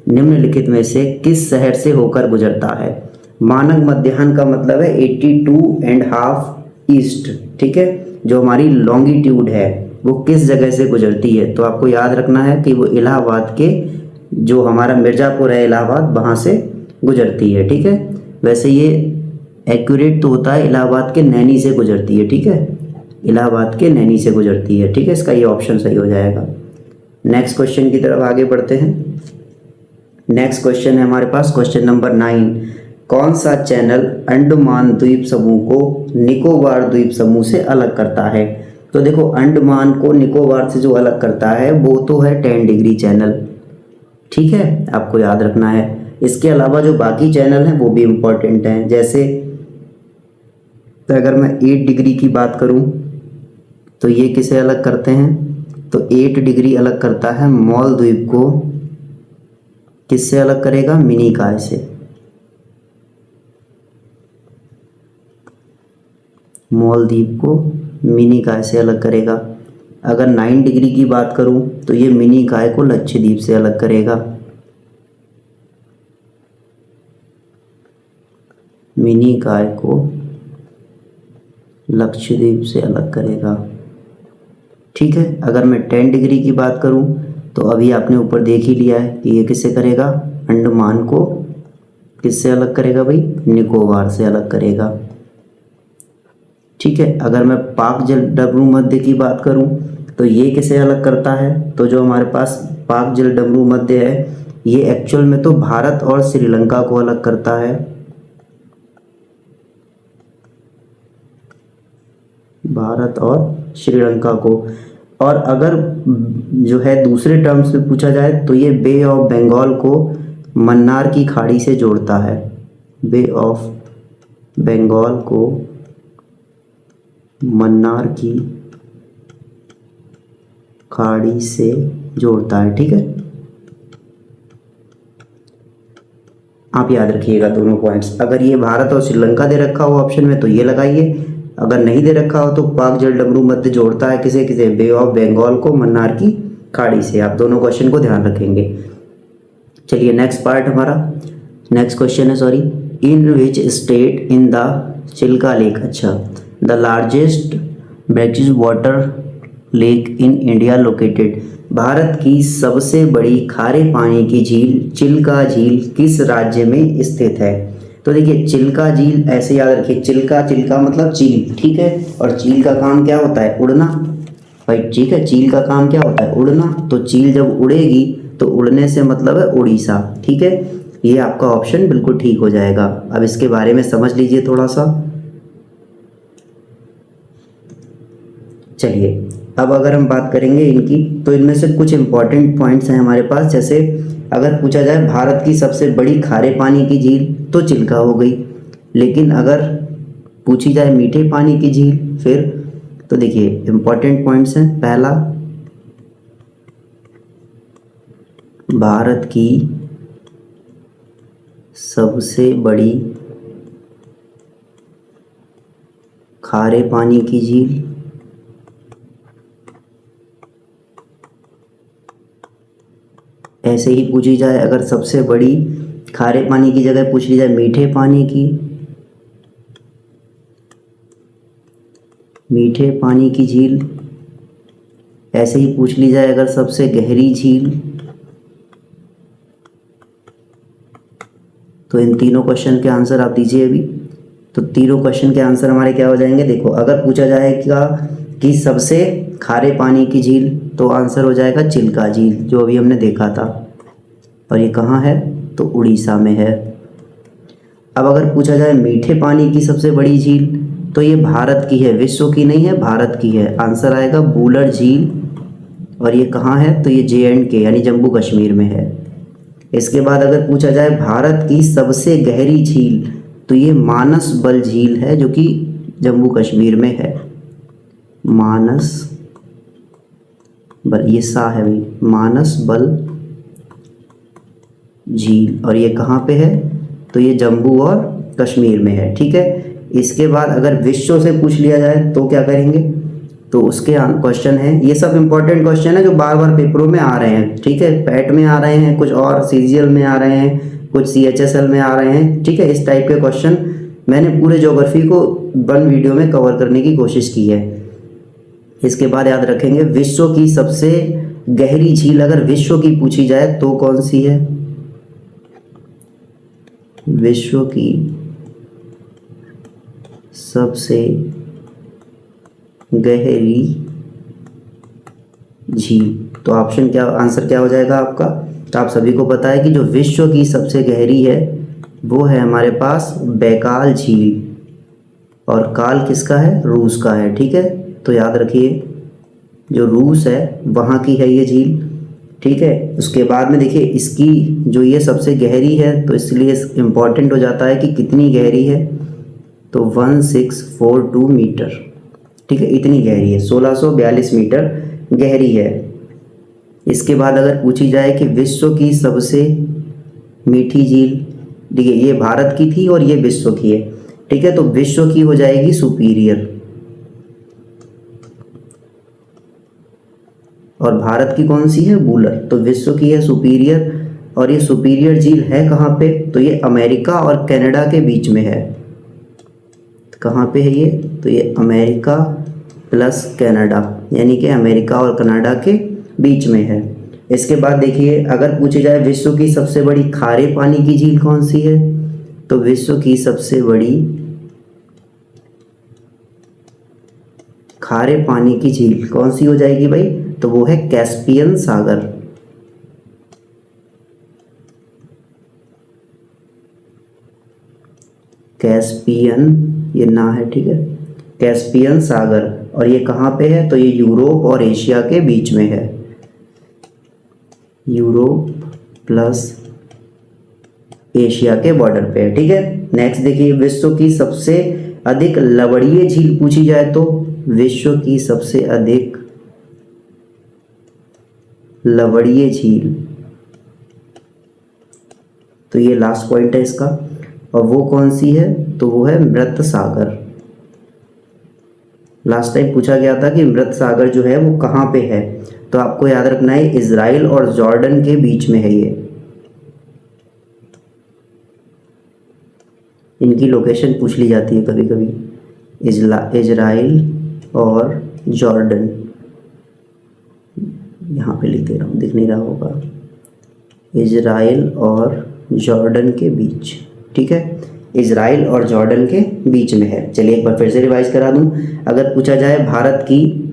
निम्नलिखित में से किस शहर से होकर गुजरता है? मानक मध्याह्न का मतलब है 82.5 ईस्ट, ठीक है। जो हमारी लॉन्गिट्यूड है वो किस जगह से गुजरती है? तो आपको याद रखना है कि वो इलाहाबाद के, जो हमारा मिर्ज़ापुर है इलाहाबाद, वहाँ से गुजरती है, ठीक है। वैसे ये एक्यूरेट तो होता है इलाहाबाद के नैनी से गुजरती है, ठीक है, इलाहाबाद के नैनी से गुजरती है, ठीक है। इसका ये ऑप्शन सही हो जाएगा। नेक्स्ट क्वेश्चन की तरफ आगे बढ़ते हैं। नेक्स्ट क्वेश्चन है हमारे पास क्वेश्चन नंबर 9। कौन सा चैनल अंडमान द्वीप समूह को निकोबार द्वीप समूह से अलग करता है? तो देखो, अंडमान को निकोबार से जो अलग करता है वो तो है 10 डिग्री चैनल, ठीक है, आपको याद रखना है। इसके अलावा जो बाकी चैनल हैं वो भी इम्पोर्टेंट हैं। जैसे तो अगर मैं 8 डिग्री की बात करूं तो ये किसे अलग करते हैं? तो 8 डिग्री अलग करता है मालदीव को, किससे अलग करेगा? मिनिकॉय से। मालदीव को मिनिकॉय से अलग करेगा। अगर 9 डिग्री की बात करूं तो ये मिनिकॉय को लक्षद्वीप से अलग करेगा। मिनिकॉय को लक्षद्वीप से अलग करेगा, ठीक है। अगर मैं 10 डिग्री की बात करूं तो अभी आपने ऊपर देख ही लिया है कि ये किससे करेगा? अंडमान को किससे अलग करेगा भाई? निकोबार से अलग करेगा, ठीक है। अगर मैं पाक जल डमरू मध्य की बात करूं तो ये किसे अलग करता है? तो जो हमारे पास पाक जल डमरू मध्य है ये एक्चुअल में तो भारत और श्रीलंका को अलग करता है। भारत और श्रीलंका को। और अगर जो है दूसरे टर्म्स में पूछा जाए तो ये बे ऑफ बंगाल को मन्नार की खाड़ी से जोड़ता है। बे ऑफ बंगाल को मन्नार की खाड़ी से जोड़ता है, ठीक है। आप याद रखिएगा दोनों पॉइंट्स। अगर ये भारत और श्रीलंका दे रखा हो ऑप्शन में तो ये लगाइए, अगर नहीं दे रखा हो तो पाक जल डमरू मध्य जोड़ता है किसे किसे? बे ऑफ बंगाल को मन्नार की खाड़ी से। आप दोनों क्वेश्चन को ध्यान रखेंगे। चलिए नेक्स्ट पार्ट हमारा, नेक्स्ट क्वेश्चन है, sorry, in which state in the Chilka lake. अच्छा, the largest brackish water lake in India located. भारत की सबसे बड़ी खारे पानी की झील चिल्का झील किस राज्य में स्थित है? तो देखिए चिल्का झील ऐसे याद रखिए, चिल्का चिल्का मतलब चील, ठीक है। और चील का काम क्या होता है? उड़ना भाई, ठीक है। चील का काम क्या होता है? उड़ना। तो चील जब उड़ेगी तो उड़ने से मतलब है उड़ीसा, ठीक है। ये आपका ऑप्शन बिल्कुल ठीक हो जाएगा। अब इसके बारे में समझ लीजिए थोड़ा सा। चलिए अब अगर हम बात करेंगे इनकी, तो इनमें से कुछ इंपॉर्टेंट पॉइंट्स हैं हमारे पास। जैसे अगर पूछा जाए भारत की सबसे बड़ी खारे पानी की झील, तो चिल्का हो गई। लेकिन अगर पूछी जाए मीठे पानी की झील फिर, तो देखिए इंपॉर्टेंट पॉइंट्स हैं। पहला, भारत की सबसे बड़ी खारे पानी की झील, ऐसे ही पूछी जाए अगर सबसे बड़ी खारे पानी की जगह पूछ ली जाए मीठे पानी की, मीठे पानी की झील, ऐसे ही पूछ ली जाए अगर सबसे गहरी झील, तो इन तीनों क्वेश्चन के आंसर आप दीजिए अभी। तो तीनों क्वेश्चन के आंसर हमारे क्या हो जाएंगे? देखो अगर पूछा जाएगा कि सबसे खारे पानी की झील, तो आंसर हो जाएगा चिल्का झील, जो अभी हमने देखा था। और ये कहाँ है? तो उड़ीसा में है। अब अगर पूछा जाए मीठे पानी की सबसे बड़ी झील, तो ये भारत की है, विश्व की नहीं है, भारत की है। आंसर आएगा बूलर झील। और ये कहाँ है? तो ये JNK यानी जम्मू कश्मीर में है। इसके बाद अगर पूछा जाए भारत की सबसे गहरी झील, तो ये मानस बल झील है, जो कि जम्मू कश्मीर में है। मानस बल, ये सा है भाई, मानस बल झील। और ये कहाँ पे है? तो ये जम्मू और कश्मीर में है, ठीक है। इसके बाद अगर विश्व से पूछ लिया जाए तो क्या करेंगे? तो उसके क्वेश्चन है, ये सब इंपॉर्टेंट क्वेश्चन है जो बार बार पेपरों में आ रहे हैं, ठीक है। पैट में आ रहे हैं कुछ, और CGL में आ रहे हैं कुछ, CHSL में आ रहे हैं, ठीक है। इस टाइप के क्वेश्चन मैंने पूरे ज्योग्राफी को 1 वीडियो में कवर करने की कोशिश की है। इसके बाद याद रखेंगे विश्व की सबसे गहरी झील अगर विश्व की पूछी जाए तो कौन सी है? विश्व की सबसे गहरी झील, तो ऑप्शन क्या, आंसर क्या हो जाएगा आपका? तो आप सभी को पता है कि जो विश्व की सबसे गहरी है वो है हमारे पास बैकाल झील। और काल किसका है? रूस का है, ठीक है। तो याद रखिए जो रूस है वहाँ की है ये झील, ठीक है। उसके बाद में देखिए इसकी जो ये सबसे गहरी है, तो इसलिए इम्पॉर्टेंट हो जाता है कि कितनी गहरी है, तो 1642 मीटर, ठीक है। इतनी गहरी है, 1642 मीटर गहरी है। इसके बाद अगर पूछी जाए कि विश्व की सबसे मीठी झील, देखिए ये भारत की थी और ये विश्व की है, ठीक है। तो विश्व की हो जाएगी सुपीरियर, और भारत की कौन सी है? बूलर। तो विश्व की है सुपीरियर। और ये सुपीरियर झील है कहाँ पे? तो ये अमेरिका और कनाडा के बीच में है। कहाँ पे है ये? तो ये अमेरिका प्लस कनाडा, यानी कि अमेरिका और कनाडा के बीच में है। इसके बाद देखिए अगर पूछी जाए विश्व की सबसे बड़ी खारे पानी की झील कौन सी है, तो विश्व की सबसे बड़ी खारे पानी की झील कौन सी हो जाएगी भाई? तो वो है कैस्पियन सागर। कैस्पियन ये ना है, ठीक है, कैस्पियन सागर। और ये कहाँ पे है? तो ये यूरोप और एशिया के बीच में है। यूरोप प्लस एशिया के बॉर्डर पे है, ठीक है। नेक्स्ट देखिए विश्व की सबसे अधिक लवणीय झील पूछी जाए, तो विश्व की सबसे अधिक लवणीय झील, तो ये लास्ट पॉइंट है इसका। और वो कौन सी है? तो वो है मृत सागर। लास्ट टाइम पूछा गया था कि मृत सागर जो है वो कहाँ पे है, तो आपको याद रखना है इजराइल और जॉर्डन के बीच में है ये। इनकी लोकेशन पूछ ली जाती है कभी कभी। इजराइल और जॉर्डन, यहाँ पे लिख दे रहा हूँ, दिख नहीं रहा होगा, इजराइल और जॉर्डन के बीच, ठीक है, इजराइल और जॉर्डन के बीच में है। चलिए एक बार फिर से रिवाइज करा दूं। अगर पूछा जाए भारत की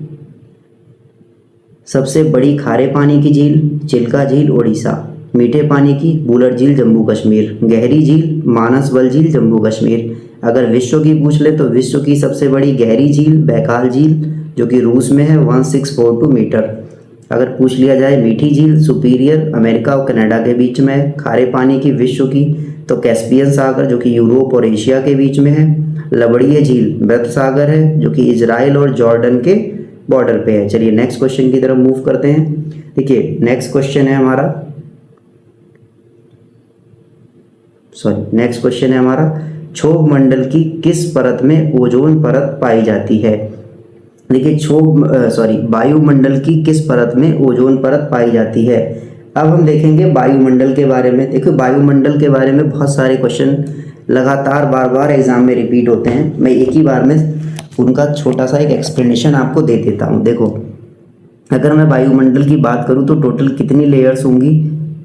सबसे बड़ी खारे पानी की झील, चिल्का झील उड़ीसा, मीठे पानी की वुलर झील जम्मू कश्मीर, गहरी झील मानसबल झील जम्मू कश्मीर। अगर विश्व की पूछ ले तो विश्व की सबसे बड़ी गहरी झील बैकाल झील जो कि रूस में है 1642 मीटर। अगर पूछ लिया जाए मीठी झील सुपीरियर अमेरिका और कनाडा के बीच में है। खारे पानी की विश्व की तो कैस्पियन सागर जो कि यूरोप और एशिया के बीच में है। लवणीय झील मृत सागर है जो कि इजराइल और जॉर्डन के बॉर्डर पे है। चलिए नेक्स्ट क्वेश्चन की तरफ मूव करते हैं। देखिए नेक्स्ट क्वेश्चन है हमारा क्षोभ मंडल की किस परत में ओजोन परत पाई जाती है। देखिए वायुमंडल की किस परत में ओजोन परत पाई जाती है। अब हम देखेंगे वायुमंडल के बारे में। देखिए वायुमंडल के बारे में बहुत सारे क्वेश्चन लगातार बार बार एग्जाम में रिपीट होते हैं। मैं एक ही बार में उनका छोटा सा एक एक्सप्लेनेशन आपको दे देता हूँ। देखो अगर मैं वायुमंडल की बात करूँ तो टोटल कितनी लेयर्स होंगी,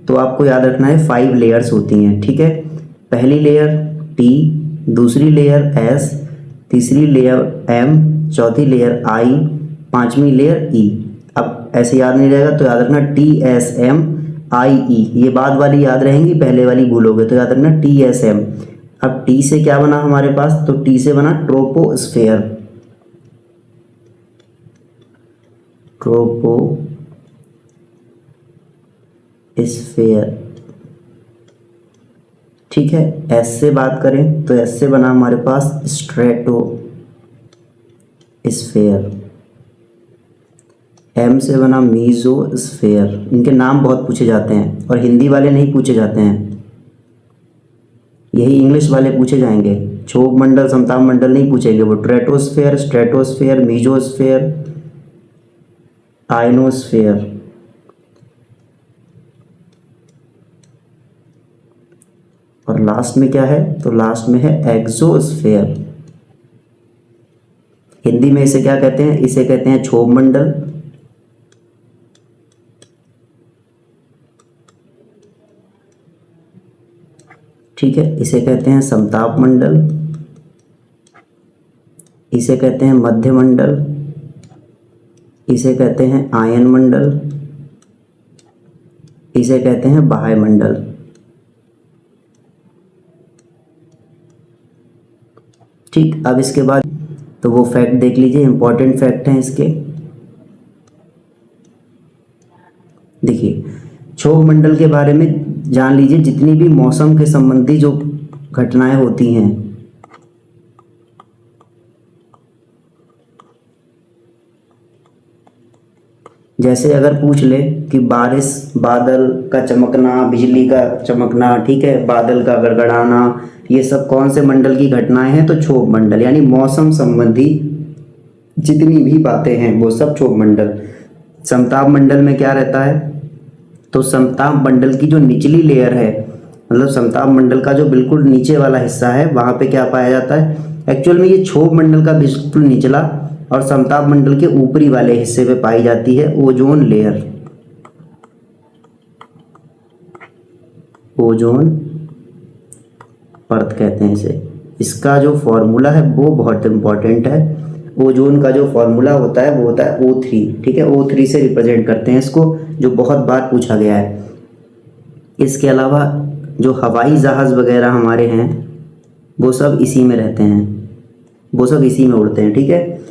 तो आपको याद रखना है 5 लेयर्स होती हैं, ठीक है। पहली लेयर T, दूसरी लेयर S, तीसरी लेयर M, चौथी लेयर I, पांचवी लेयर E। अब ऐसे याद नहीं रहेगा तो याद रखना TSMIE, ये बाद वाली याद रहेंगी, पहले वाली भूलोगे तो याद रखना TSM। अब T से क्या बना हमारे पास, तो T से बना ट्रोपोस्फेयर, ठीक है। S से बात करें तो S से बना हमारे पास स्ट्रेटोस्फेयर, M से बना मीजोस्फेयर। इनके नाम बहुत पूछे जाते हैं और हिंदी वाले नहीं पूछे जाते हैं, यही इंग्लिश वाले पूछे जाएंगे। क्षोभ मंडल समताप मंडल नहीं पूछेंगे, वो ट्रेटोस्फेयर, स्ट्रेटोस्फेयर, मीजोस्फेयर, आयनोस्फेयर। और लास्ट में क्या है, तो लास्ट में है एक्सोस्फेयर। हिंदी में इसे क्या कहते हैं, इसे कहते हैं क्षोभ मंडल, ठीक है। इसे कहते हैं समताप मंडल, इसे कहते हैं मध्य मंडल, इसे कहते हैं आयन मंडल, इसे कहते हैं बाह्य मंडल। ठीक, अब इसके बाद तो वो फैक्ट देख लीजिए, इंपॉर्टेंट फैक्ट हैं इसके। देखिए क्षोभ मंडल के बारे में जान लीजिए, जितनी भी मौसम के संबंधी जो घटनाएं होती हैं, जैसे अगर पूछ ले कि बारिश, बादल का चमकना, बिजली का चमकना, ठीक है, बादल का गड़गड़ाना, ये सब कौन से मंडल की घटनाएं हैं, तो क्षोभ मंडल, यानी मौसम संबंधी जितनी भी बातें हैं वो सब क्षोभ मंडल। समताप मंडल में क्या रहता है, तो समताप मंडल की जो निचली लेयर है, मतलब समताप मंडल का जो बिल्कुल नीचे वाला हिस्सा है, वहाँ पे क्या पाया जाता है, एक्चुअल में ये क्षोभ मंडल का बिल्कुल निचला और समताप मंडल के ऊपरी वाले हिस्से पे पाई जाती है ओजोन लेयर। ओजोन परत कहते हैं इसे। इसका जो फॉर्मूला है वो बहुत इंपॉर्टेंट है। ओजोन का जो फॉर्मूला होता है वो होता है O3, ठीक है। O3 से रिप्रेजेंट करते हैं इसको, जो बहुत बार पूछा गया है। इसके अलावा जो हवाई जहाज़ वगैरह हमारे हैं वो सब इसी में रहते हैं, वो सब इसी में उड़ते हैं, ठीक है।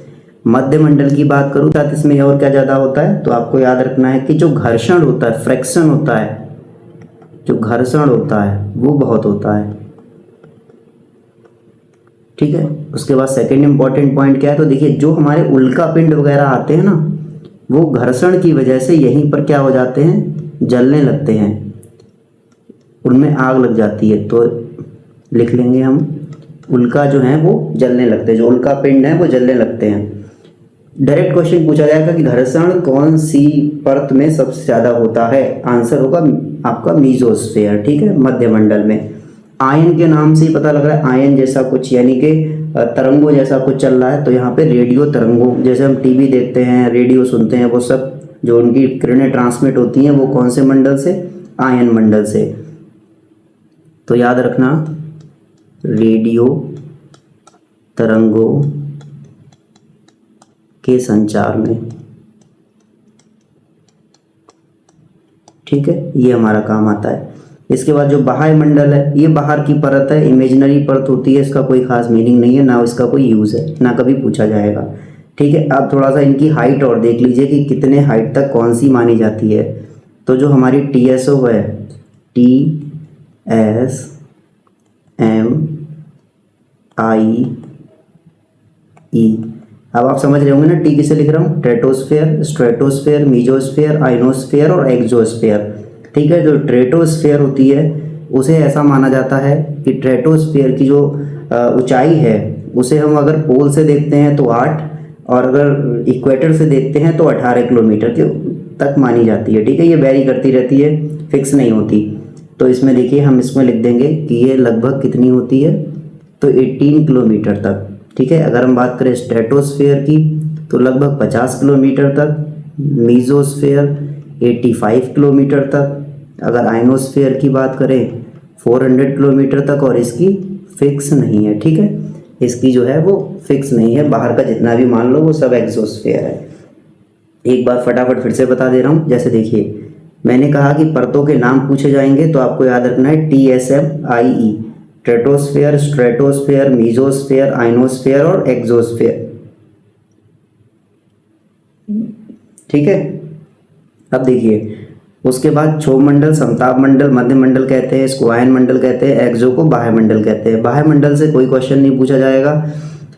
मध्य मंडल की बात करूँ तो इसमें और क्या ज़्यादा होता है, तो आपको याद रखना है कि जो घर्षण होता है, फ्रिक्शन होता है, जो घर्षण होता है वो बहुत होता है, ठीक है। उसके बाद सेकंड इंपॉर्टेंट पॉइंट क्या है, तो देखिए जो हमारे उल्का पिंड वगैरह आते हैं ना, वो घर्षण की वजह से यहीं पर क्या हो जाते हैं, जलने लगते हैं, उनमें आग लग जाती है। तो लिख लेंगे हम, उल्का जो है वो जलने लगते हैं, जो उल्का पिंड है वो जलने लगते हैं। डायरेक्ट क्वेश्चन पूछा जाएगा कि घर्षण कौन सी परत में सबसे ज़्यादा होता है, आंसर होगा आपका मीजोस्फेयर, ठीक है, मध्य मंडल में। आयन के नाम से ही पता लग रहा है, आयन जैसा कुछ, यानी कि तरंगों जैसा कुछ चल रहा है, तो यहाँ पे रेडियो तरंगों, जैसे हम टीवी देखते हैं, रेडियो सुनते हैं, वो सब जो उनकी किरणें ट्रांसमिट होती हैं वो कौन से मंडल से, आयन मंडल से। तो याद रखना रेडियो तरंगों के संचार में, ठीक है, ये हमारा काम आता है। इसके बाद जो बाह्य मंडल है, ये बाहर की परत है, इमेजिनरी परत होती है, इसका कोई खास मीनिंग नहीं है, ना इसका कोई यूज़ है, ना कभी पूछा जाएगा, ठीक है। अब थोड़ा सा इनकी हाइट और देख लीजिए कि कितने हाइट तक कौन सी मानी जाती है। तो जो हमारी TSO है, TSMIE, अब आप समझ रहे होंगे ना टी किसे लिख रहा हूँ, ट्रेटोस्फेयर, स्ट्रेटोस्फेयर, मीजोस्फेयर, आइनोस्फेयर और एक्सोस्फेयर, ठीक है। जो ट्रेटोस्फेयर होती है उसे ऐसा माना जाता है कि ट्रेटोस्फेयर की जो ऊंचाई है उसे हम अगर पोल से देखते हैं तो 8, और अगर इक्वेटर से देखते हैं तो 18 किलोमीटर के तक मानी जाती है, ठीक है। ये वेरी करती रहती है, फिक्स नहीं होती। तो इसमें देखिए हम इसमें लिख देंगे कि ये लगभग कितनी होती है, तो 18 किलोमीटर तक, ठीक है। अगर हम बात करें स्ट्रेटोस्फेयर की तो लगभग 50 किलोमीटर तक, मीजोस्फेयर 85 किलोमीटर तक, अगर आइनोस्फेयर की बात करें 400 किलोमीटर तक, और इसकी फिक्स नहीं है, ठीक है, इसकी जो है वो फिक्स नहीं है, बाहर का जितना भी मान लो वो सब एक्सोस्फेयर है। एक बार फटाफट फिर से बता दे रहा हूँ, जैसे देखिए मैंने कहा कि परतों के नाम पूछे जाएंगे तो आपको याद रखना है TSMIE, ट्रेटोस्फेयर, स्ट्रेटोस्फेयर, मीजोस्फेयर, आइनोस्फेयर और एक्सोस्फेयर, ठीक है। अब देखिए उसके बाद क्षोभ मंडल, समताप मंडल, मध्य मंडल कहते हैं, इसको आयन मंडल कहते हैं, एक्सो को बाह्य मंडल कहते हैं। बाह्य मंडल से कोई क्वेश्चन नहीं पूछा जाएगा।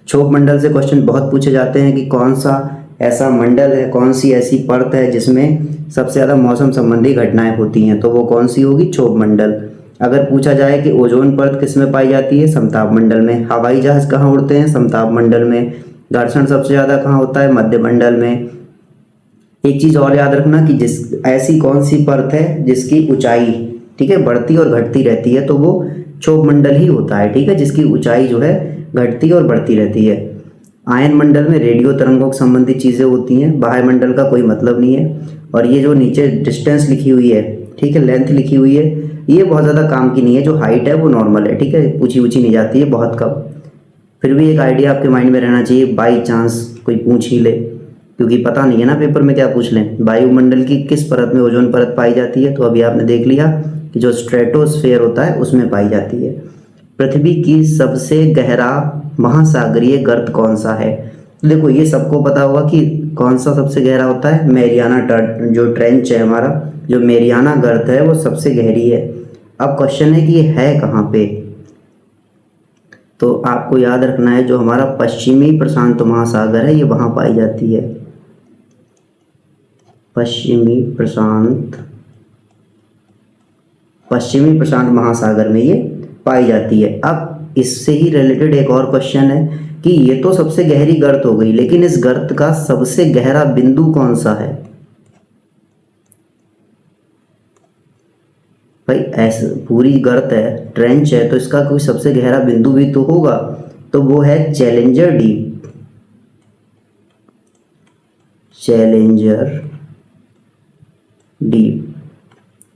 क्षोभ मंडल से क्वेश्चन बहुत पूछे जाते हैं कि कौन सा ऐसा मंडल है, कौन सी ऐसी परत है जिसमें सबसे ज़्यादा मौसम संबंधी घटनाएं होती हैं, तो वो कौन सी होगी, क्षोभ मंडल। अगर पूछा जाए कि ओजोन परत किस में पाई जाती है, समताप मंडल में। हवाई जहाज कहाँ उड़ते हैं, समताप मंडल में। घर्षण सबसे ज़्यादा कहाँ होता है, मध्य मंडल में। एक चीज़ और याद रखना कि जिस ऐसी कौन सी परत है जिसकी ऊंचाई, ठीक है, बढ़ती और घटती रहती है, तो वो क्षोभ मंडल ही होता है, ठीक है, जिसकी ऊंचाई जो है घटती और बढ़ती रहती है। आयन मंडल में रेडियो तरंगों से संबंधित चीज़ें होती हैं, बाह्य मंडल का कोई मतलब नहीं है। और ये जो नीचे डिस्टेंस लिखी हुई है, ठीक है, लेंथ लिखी हुई है, ये बहुत ज़्यादा काम की नहीं है। जो हाइट है वो नॉर्मल है, ठीक है, पूछी नहीं जाती है, बहुत कम। फिर भी एक आइडिया आपके माइंड में रहना चाहिए, बाई चांस कोई पूछ ही ले, क्योंकि पता नहीं है ना पेपर में क्या पूछ लें। वायुमंडल की किस परत में ओजोन परत पाई जाती है, तो अभी आपने देख लिया कि जो स्ट्रेटोस्फेयर होता है उसमें पाई जाती है। पृथ्वी की सबसे गहरा महासागरीय गर्त कौन सा है, तो देखो ये सबको पता होगा कि कौन सा सबसे गहरा होता है, मैरियाना जो ट्रेंच है हमारा, जो मैरियाना गर्त है वो सबसे गहरी है। अब क्वेश्चन है कि ये है कहाँ पे, तो आपको याद रखना है जो हमारा पश्चिमी प्रशांत महासागर है ये वहाँ पाई जाती है, पश्चिमी प्रशांत महासागर में ये पाई जाती है। अब इससे ही रिलेटेड एक और क्वेश्चन है कि ये तो सबसे गहरी गर्त हो गई, लेकिन इस गर्त का सबसे गहरा बिंदु कौन सा है। भाई ऐसे पूरी गर्त है, ट्रेंच है, तो इसका कोई सबसे गहरा बिंदु भी तो होगा, तो वो है चैलेंजर डीप।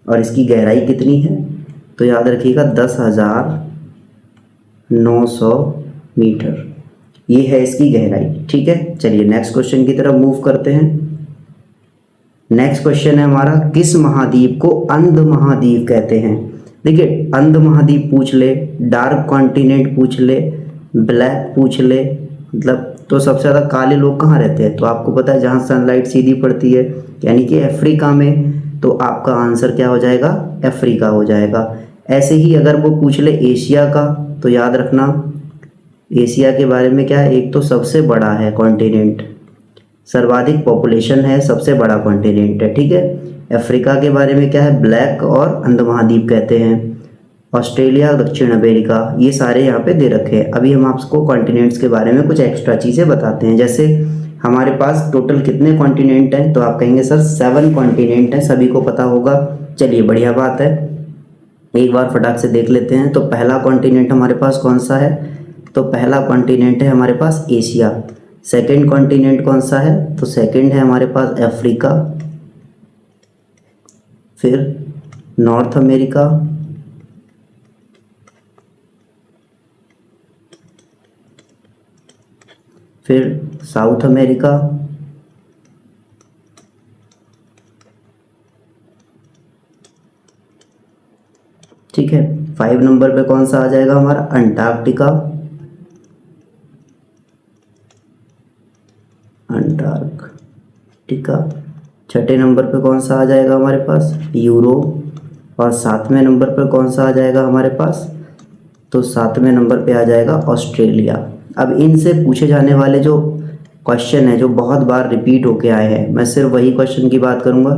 और इसकी गहराई कितनी है, तो याद रखिएगा 10,900 मीटर, ये है इसकी गहराई, ठीक है। चलिए नेक्स्ट क्वेश्चन की तरफ मूव करते हैं। नेक्स्ट क्वेश्चन है हमारा, किस महाद्वीप को अंध महाद्वीप कहते हैं। देखिए अंध महाद्वीप पूछ ले, डार्क कॉन्टिनेंट पूछ ले, ब्लैक पूछ ले, मतलब तो सबसे ज़्यादा काले लोग कहाँ रहते हैं, तो आपको पता है जहाँ सनलाइट सीधी पड़ती है, यानी कि अफ्रीका में, तो आपका आंसर क्या हो जाएगा, अफ्रीका हो जाएगा। ऐसे ही अगर वो पूछ ले एशिया का, तो याद रखना एशिया के बारे में क्या है, एक तो सबसे बड़ा है कॉन्टिनेंट, सर्वाधिक पॉपुलेशन है, सबसे बड़ा कॉन्टिनेंट है, ठीक है। अफ्रीका के बारे में क्या है, ब्लैक और अंध महाद्वीप कहते हैं। ऑस्ट्रेलिया, दक्षिण अमेरिका, ये सारे यहाँ पे दे रखे हैं। अभी हम आपको कॉन्टिनेंट्स के बारे में कुछ एक्स्ट्रा चीज़ें बताते हैं। जैसे हमारे पास टोटल कितने कॉन्टिनेंट हैं, तो आप कहेंगे सर 7 कॉन्टिनेंट हैं, सभी को पता होगा। चलिए बढ़िया बात है, एक बार फटाक से देख लेते हैं। तो पहला कॉन्टिनेंट हमारे पास कौन सा है, तो पहला कॉन्टिनेंट है हमारे पास एशिया। सेकंड कॉन्टिनेंट कौन सा है? तो सेकंड है हमारे पास अफ्रीका, फिर नॉर्थ अमेरिका, फिर साउथ अमेरिका, ठीक है। 5 नंबर पे कौन सा आ जाएगा हमारा? Antarctica, Antarctica. छठे नंबर पे कौन सा आ जाएगा हमारे पास? यूरोप। और 7वें नंबर पर कौन सा आ जाएगा हमारे पास? तो 7वें नंबर पे आ जाएगा ऑस्ट्रेलिया। अब इनसे पूछे जाने वाले जो क्वेश्चन है जो बहुत बार रिपीट होके आए हैं, मैं सिर्फ वही क्वेश्चन की बात करूंगा।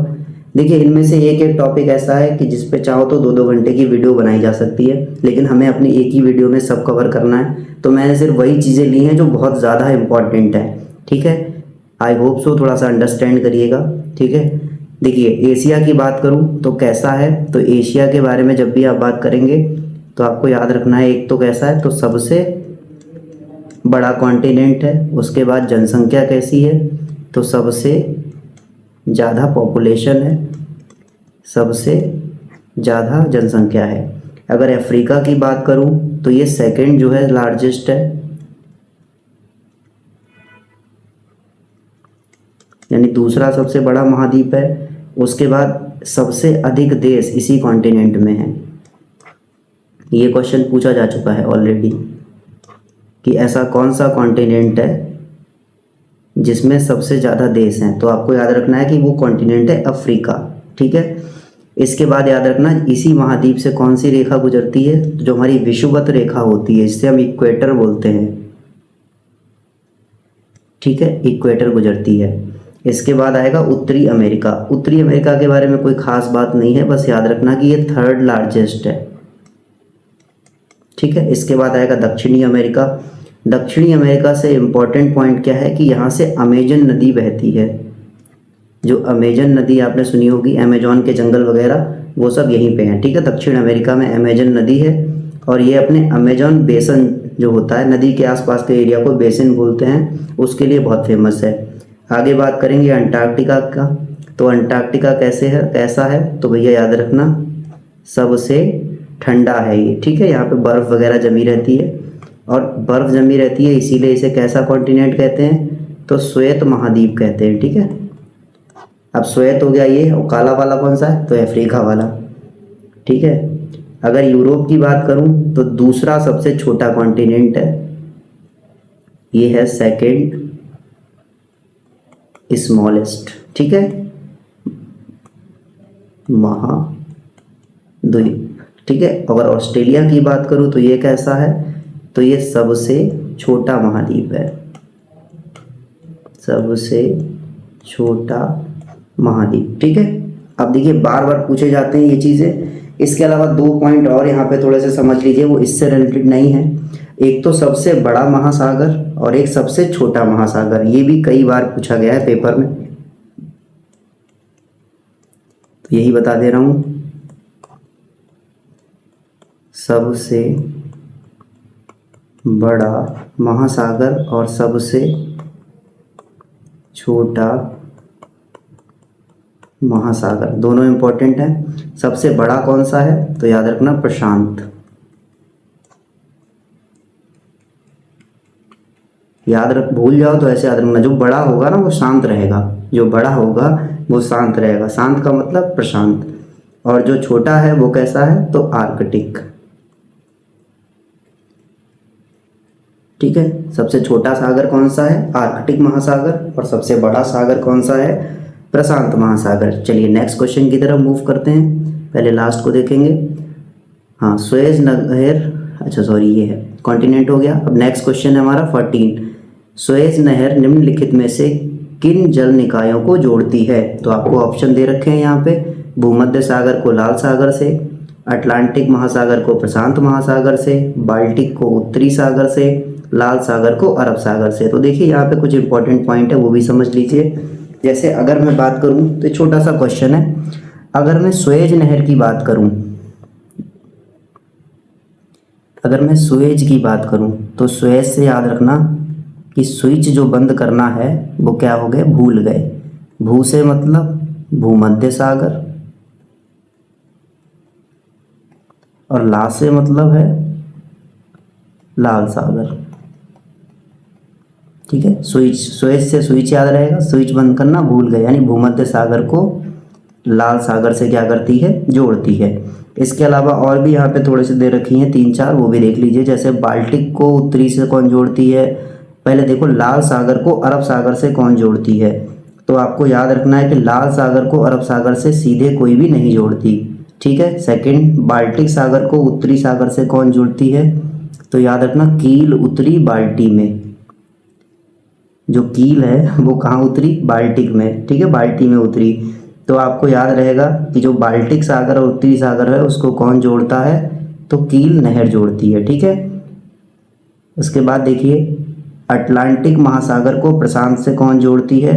देखिए, इनमें से एक एक टॉपिक ऐसा है कि जिस पे चाहो तो 2-2 घंटे की वीडियो बनाई जा सकती है, लेकिन हमें अपनी एक ही वीडियो में सब कवर करना है। तो मैंने सिर्फ वही चीज़ें ली हैं जो बहुत ज़्यादा इंपॉर्टेंट है, ठीक है। आई होप सो थोड़ा सा अंडरस्टैंड करिएगा, ठीक है। देखिए, एशिया की बात करूं तो कैसा है? तो एशिया के बारे में जब भी आप बात करेंगे तो आपको याद रखना है, एक तो कैसा है, तो सबसे बड़ा कॉन्टिनेंट है। उसके बाद जनसंख्या कैसी है? तो सबसे ज़्यादा पॉपुलेशन है, सबसे ज़्यादा जनसंख्या है। अगर अफ्रीका की बात करूं तो ये सेकंड जो है लार्जेस्ट है, यानी दूसरा सबसे बड़ा महाद्वीप है। उसके बाद सबसे अधिक देश इसी कॉन्टिनेंट में है। ये क्वेश्चन पूछा जा चुका है ऑलरेडी कि ऐसा कौन सा कॉन्टिनेंट है जिसमें सबसे ज़्यादा देश हैं। तो आपको याद रखना है कि वो कॉन्टिनेंट है अफ्रीका, ठीक है। इसके बाद याद रखना इसी महाद्वीप से कौन सी रेखा गुजरती है? जो हमारी विषुवत रेखा होती है, जिसे हम इक्वेटर बोलते हैं, ठीक है, इक्वेटर गुजरती है। इसके बाद आएगा उत्तरी अमेरिका। उत्तरी अमेरिका के बारे में कोई खास बात नहीं है, बस याद रखना कि ये थर्ड लार्जेस्ट है, ठीक है। इसके बाद आएगा दक्षिणी अमेरिका। दक्षिणी अमेरिका से इम्पोर्टेंट पॉइंट क्या है कि यहाँ से अमेजन नदी बहती है। जो अमेजन नदी आपने सुनी होगी, अमेजोन के जंगल वगैरह, वो सब यहीं पे हैं, ठीक है। दक्षिण अमेरिका में अमेजन नदी है और ये अपने अमेजोन बेसन जो होता है, नदी के आसपास के एरिया को बेसिन बोलते हैं, उसके लिए बहुत फेमस है। आगे बात करेंगे अंटार्कटिका का। तो अंटार्कटिका कैसा है? तो भैया याद रखना सबसे ठंडा है ये, ठीक है। यहाँ पे बर्फ़ वगैरह जमी रहती है, और बर्फ़ जमी रहती है इसीलिए इसे कैसा कॉन्टिनेंट कहते हैं? तो श्वेत महाद्वीप कहते हैं, ठीक है। अब श्वेत हो गया ये, और काला वाला कौन सा है? तो अफ्रीका वाला, ठीक है। अगर यूरोप की बात करूं तो दूसरा सबसे छोटा कॉन्टिनेंट है, ये है सेकंड स्मॉलेस्ट, ठीक है, महाद्वीप, ठीक है। अगर ऑस्ट्रेलिया की बात करूं तो ये कैसा है? तो ये सबसे छोटा महाद्वीप है, सबसे छोटा महाद्वीप, ठीक है। अब देखिए, बार बार पूछे जाते हैं ये चीज़ें। इसके अलावा 2 पॉइंट और यहाँ पे थोड़े से समझ लीजिए, वो इससे रिलेटेड नहीं है। एक तो सबसे बड़ा महासागर और एक सबसे छोटा महासागर, ये भी कई बार पूछा गया है पेपर में, तो यही बता दे रहा हूँ। सबसे बड़ा महासागर और सबसे छोटा महासागर, दोनों इंपॉर्टेंट हैं। सबसे बड़ा कौन सा है? तो याद रखना प्रशांत। भूल जाओ तो ऐसे याद रखना, जो बड़ा होगा ना वो शांत रहेगा, जो बड़ा होगा वो शांत रहेगा। शांत का मतलब प्रशांत। और जो छोटा है वो कैसा है? तो आर्कटिक, ठीक है। सबसे छोटा सागर कौन सा है? आर्कटिक महासागर। और सबसे बड़ा सागर कौन सा है? प्रशांत महासागर। चलिए नेक्स्ट क्वेश्चन की तरफ मूव करते हैं, पहले लास्ट को देखेंगे। हाँ, सुएज नहर, अच्छा सॉरी, ये है कॉन्टिनेंट हो गया। अब नेक्स्ट क्वेश्चन है हमारा 14। सुएज नहर निम्नलिखित में से किन जल निकायों को जोड़ती है? तो आपको ऑप्शन दे रखे हैं यहाँ पे, भूमध्य सागर को लाल सागर से, अटलांटिक महासागर को प्रशांत महासागर से, बाल्टिक को उत्तरी सागर से, लाल सागर को अरब सागर से। तो देखिए यहाँ पे कुछ इंपॉर्टेंट पॉइंट है, वो भी समझ लीजिए। जैसे अगर मैं बात करूं तो छोटा सा क्वेश्चन है, अगर मैं सुएज नहर की बात करूं अगर मैं स्विच की बात करूं तो स्विच से याद रखना कि स्विच जो बंद करना है वो क्या हो गए, भूल गए। भू से मतलब भूमध्य सागर, और ला से मतलब है लाल सागर। ठीक है, स्विच, स्विच से स्विच याद रहेगा, स्विच बंद करना भूल गए, यानी भूमध्य सागर को लाल सागर से क्या करती है, जोड़ती है। इसके अलावा और भी यहाँ पे थोड़े से दे रखी हैं 3-4, वो भी देख लीजिए। जैसे बाल्टिक को उत्तरी से कौन जोड़ती है, पहले देखो लाल सागर को अरब सागर से कौन जोड़ती है। तो आपको याद रखना है कि लाल सागर को अरब सागर से सीधे कोई भी नहीं जोड़ती। ठीक है। सेकंड, बाल्टिक सागर को उत्तरी सागर से कौन जोड़ती है, तो याद रखना कील उतरी बाल्टी में। जो कील है वो कहाँ उतरी, बाल्टिक में। ठीक है, बाल्टी में उतरी। तो आपको याद रहेगा कि जो बाल्टिक सागर और उत्तरी सागर है उसको कौन जोड़ता है, तो कील नहर जोड़ती है। ठीक है। उसके बाद देखिए, अटलांटिक महासागर को प्रशांत से कौन जोड़ती है,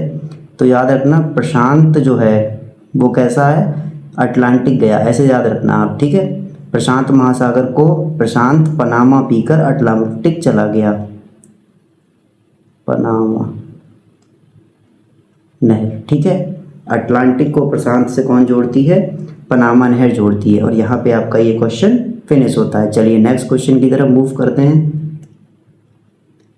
तो याद रखना प्रशांत जो है वो कैसा है, अटलांटिक गया, ऐसे याद रखना आप। ठीक है, प्रशांत महासागर को प्रशांत पनामा पीकर अटलांटिक चला गया, पनामा नहर। ठीक है, अटलांटिक को प्रशांत से कौन जोड़ती है, पनामा नहर जोड़ती है। और यहाँ पे आपका ये क्वेश्चन फिनिश होता है। चलिए नेक्स्ट क्वेश्चन की तरफ मूव करते हैं।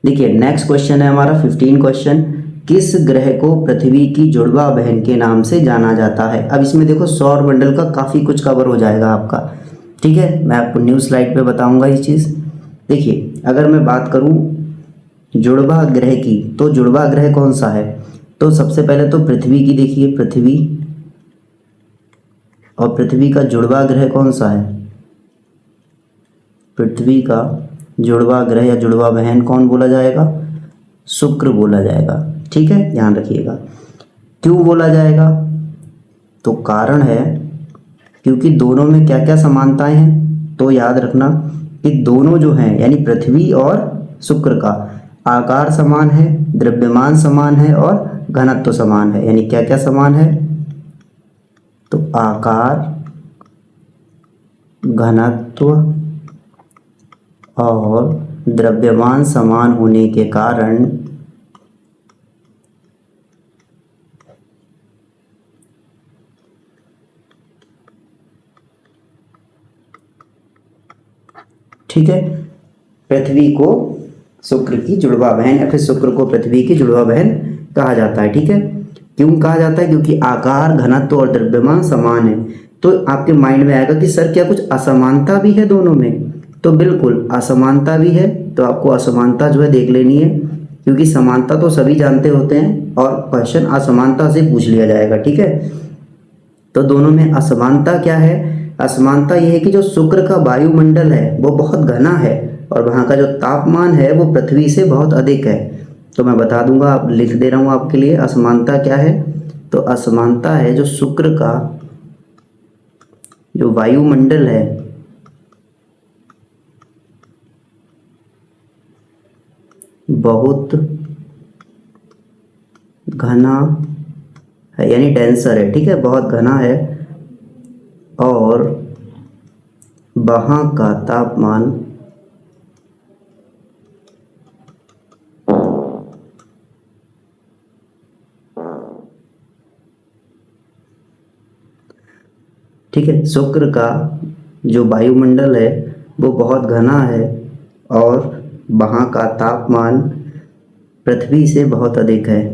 देखिए नेक्स्ट क्वेश्चन है हमारा 15 क्वेश्चन, किस ग्रह को पृथ्वी की जुड़वा बहन के नाम से जाना जाता है। अब इसमें देखो सौर मंडल का काफ़ी कुछ कवर हो जाएगा आपका। ठीक है, मैं आपको न्यू स्लाइड पे बताऊंगा ये चीज़। देखिए अगर मैं बात करूं जुड़वा ग्रह की, तो जुड़वा ग्रह कौन सा है, तो सबसे पहले तो पृथ्वी की देखिए, पृथ्वी, और पृथ्वी का जुड़वा ग्रह कौन सा है, पृथ्वी का जुड़वा ग्रह या जुड़वा बहन कौन बोला जाएगा, शुक्र बोला जाएगा। ठीक है, ध्यान रखिएगा। क्यों बोला जाएगा, तो कारण है क्योंकि दोनों में क्या क्या समानताएं हैं, तो याद रखना कि दोनों जो हैं यानी पृथ्वी और शुक्र का आकार समान है, द्रव्यमान समान है और घनत्व समान है। यानी क्या क्या समान है, तो आकार, घनत्व और द्रव्यमान समान होने के कारण ठीक है, पृथ्वी को शुक्र की जुड़वा बहन या फिर शुक्र को पृथ्वी की जुड़वा बहन कहा जाता है। ठीक है, क्यों कहा जाता है, क्योंकि आकार, घनत्व और द्रव्यमान समान है। तो आपके माइंड में आएगा कि सर क्या कुछ असमानता भी है दोनों में, तो बिल्कुल असमानता भी है। तो आपको असमानता जो है देख लेनी है, क्योंकि समानता तो सभी जानते होते हैं और क्वेश्चन असमानता से पूछ लिया जाएगा। ठीक है, तो दोनों में असमानता क्या है, असमानता यह है कि जो शुक्र का वायुमंडल है वो बहुत घना है और वहाँ का जो तापमान है वो पृथ्वी से बहुत अधिक है। तो मैं बता दूंगा, आप लिख दे रहा हूँ आपके लिए, असमानता क्या है, तो असमानता है जो शुक्र का जो वायुमंडल है बहुत घना है, यानी डेंसर है। ठीक है, बहुत घना है और वहाँ का तापमान ठीक है, शुक्र का जो वायुमंडल है वो बहुत घना है और वहाँ का तापमान पृथ्वी से बहुत अधिक है।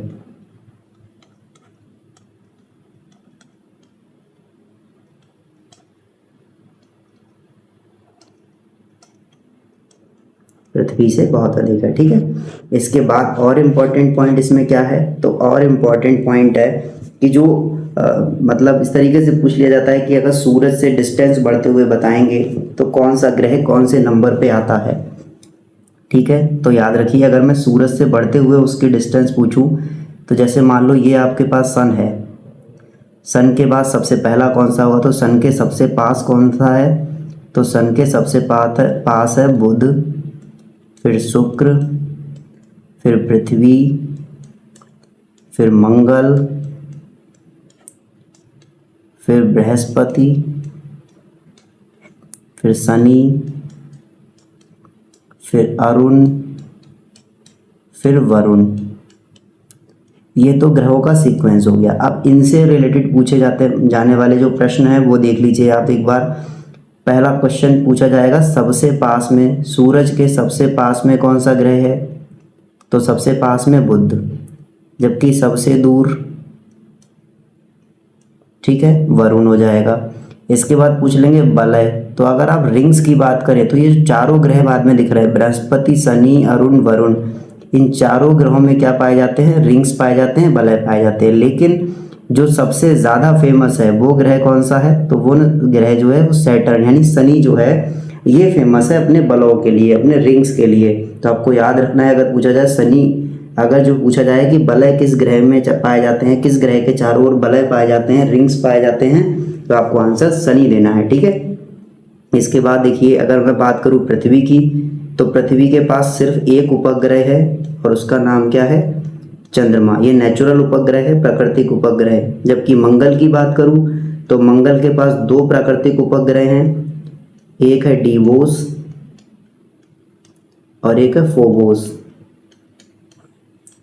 पृथ्वी से बहुत अधिक है। ठीक है, इसके बाद और इम्पोर्टेंट पॉइंट इसमें क्या है, तो और इम्पोर्टेंट पॉइंट है कि जो मतलब इस तरीके से पूछ लिया जाता है कि अगर सूरज से डिस्टेंस बढ़ते हुए बताएंगे तो कौन सा ग्रह कौन से नंबर पे आता है। ठीक है, तो याद रखिए अगर मैं सूरज से बढ़ते हुए उसकी डिस्टेंस पूछूं, तो जैसे मान लो ये आपके पास सन है, सन के बाद सबसे पहला कौन सा होगा, तो सन के सबसे पास कौन सा है, तो सन के सबसे पास है बुध, फिर शुक्र, फिर पृथ्वी, फिर मंगल, फिर बृहस्पति, फिर शनि, फिर अरुण, फिर वरुण। ये तो ग्रहों का सीक्वेंस हो गया। अब इनसे रिलेटेड पूछे जाने वाले जो प्रश्न है वो देख लीजिए आप एक बार। पहला क्वेश्चन पूछा जाएगा सबसे पास में, सूरज के सबसे पास में कौन सा ग्रह है? तो सबसे पास में बुध, जबकि सबसे दूर, ठीक है, वरुण हो जाएगा। इसके बाद पूछ लेंगे वलय। तो अगर आप रिंग्स की बात करें तो ये चारों ग्रह बाद में दिख रहे हैं, बृहस्पति, शनि, अरुण, वरुण, इन चारों ग्रहों में क्या पाए जाते हैं? रिंग्स पाए जाते हैं, वलय पाए जाते हैं। लेकिन जो सबसे ज़्यादा फेमस है वो ग्रह कौन सा है? तो वो ग्रह जो है वो सैटर्न यानी शनि जो है ये फेमस है अपने बलों के लिए, अपने रिंग्स के लिए। तो आपको याद रखना है, अगर पूछा जाए शनि, अगर जो पूछा जाए कि वलय किस ग्रह में पाए जाते हैं, किस ग्रह के चारों ओर वलय पाए जाते हैं, रिंग्स पाए जाते हैं, तो आपको आंसर शनि देना है, ठीक है। इसके बाद देखिए, अगर मैं बात करूं पृथ्वी की, तो पृथ्वी के पास सिर्फ एक उपग्रह है और उसका नाम क्या है? चंद्रमा। ये नेचुरल उपग्रह है, प्राकृतिक उपग्रह है। जबकि मंगल की बात करूं तो मंगल के पास दो प्राकृतिक उपग्रह हैं, एक है डिवोस और एक है फोबोस,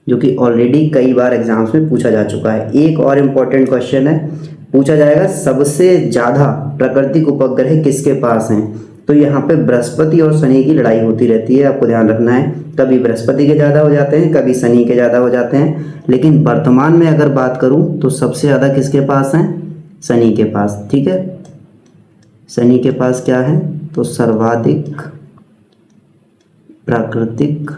जो कि ऑलरेडी कई बार एग्जाम्स में पूछा जा चुका है। एक और इम्पोर्टेंट क्वेश्चन है, पूछा जाएगा सबसे ज़्यादा प्राकृतिक उपग्रह किसके पास हैं? तो यहाँ पे बृहस्पति और शनि की लड़ाई होती रहती है, आपको ध्यान रखना है। कभी बृहस्पति के ज़्यादा हो जाते हैं, कभी शनि के ज़्यादा हो जाते हैं, लेकिन वर्तमान में अगर बात करूँ तो सबसे ज़्यादा किसके पास हैं? शनि के पास, ठीक है। शनि के पास क्या है? तो सर्वाधिक प्राकृतिक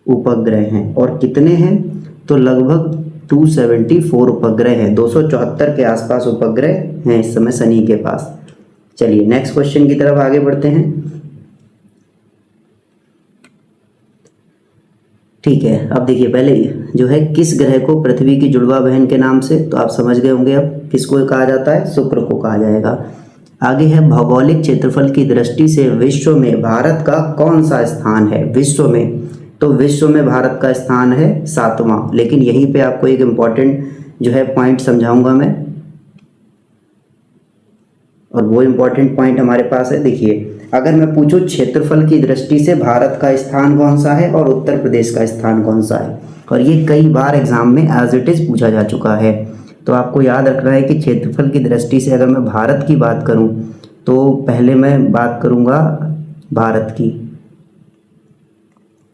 उपग्रह हैं। और कितने हैं? तो लगभग 274 उपग्रह हैं, 274 के आसपास उपग्रह हैं इस समय शनि के पास। चलिए नेक्स्ट क्वेश्चन की तरफ आगे बढ़ते हैं। ठीक है, अब देखिए, पहले जो है किस ग्रह को पृथ्वी की जुड़वा बहन के नाम से, तो आप समझ गए होंगे अब किसको कहा जाता है? शुक्र को कहा जाएगा। आगे है भौगोलिक क्षेत्रफल की दृष्टि से विश्व में भारत का कौन सा स्थान है? विश्व में, तो विश्व में भारत का स्थान है 7वां। लेकिन यहीं पे आपको एक इम्पॉर्टेंट जो है पॉइंट समझाऊंगा मैं, और वो इम्पॉर्टेंट पॉइंट हमारे पास है। देखिए, अगर मैं पूछूं क्षेत्रफल की दृष्टि से भारत का स्थान कौन सा है और उत्तर प्रदेश का स्थान कौन सा है, और ये कई बार एग्जाम में एज इट इज पूछा जा चुका है। तो आपको याद रखना है कि क्षेत्रफल की दृष्टि से अगर मैं भारत की बात करूं तो पहले मैं बात करूंगा भारत की,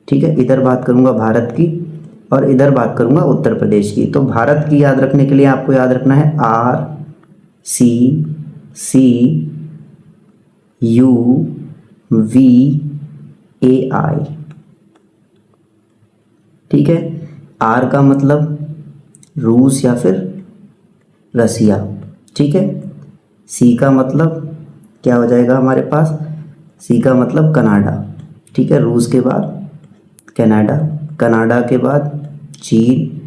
ठीक है, इधर बात करूंगा भारत की और इधर बात करूंगा उत्तर प्रदेश की। तो भारत की याद रखने के लिए आपको याद रखना है RCCUVAI, ठीक है। आर का मतलब रूस या फिर रसिया, ठीक है। सी का मतलब क्या हो जाएगा हमारे पास? सी का मतलब कनाडा, ठीक है। रूस के बाद कनाडा, कनाडा के बाद चीन,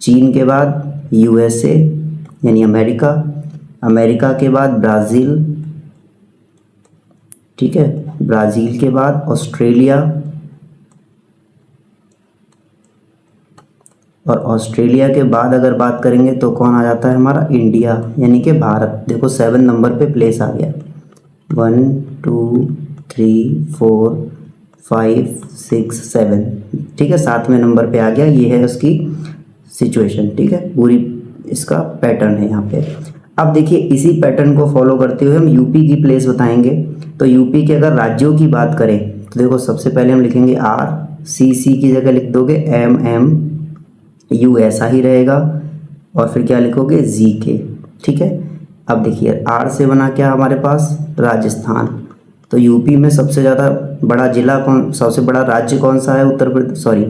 चीन के बाद USA यानी अमेरिका, अमेरिका के बाद ब्राज़ील, ठीक है। ब्राज़ील के बाद ऑस्ट्रेलिया, और ऑस्ट्रेलिया के बाद अगर बात करेंगे तो कौन आ जाता है हमारा? इंडिया यानी कि भारत। देखो 7 नंबर पे प्लेस आ गया, 1 2 3 4 5 6 7, ठीक है, 7वें नंबर पे आ गया। ये है उसकी सिचुएशन, ठीक है, पूरी इसका पैटर्न है यहाँ पे। अब देखिए, इसी पैटर्न को फॉलो करते हुए हम यूपी की प्लेस बताएंगे। तो यूपी के अगर राज्यों की बात करें तो देखो, सबसे पहले हम लिखेंगे RCC की जगह लिख दोगे MMU, ऐसा ही रहेगा, और फिर क्या लिखोगे? GK, ठीक है। अब देखिए, R से बना क्या हमारे पास? राजस्थान। तो यूपी में सबसे ज़्यादा बड़ा जिला कौन, सबसे बड़ा राज्य कौन सा है? उत्तर प्रदेश, सॉरी,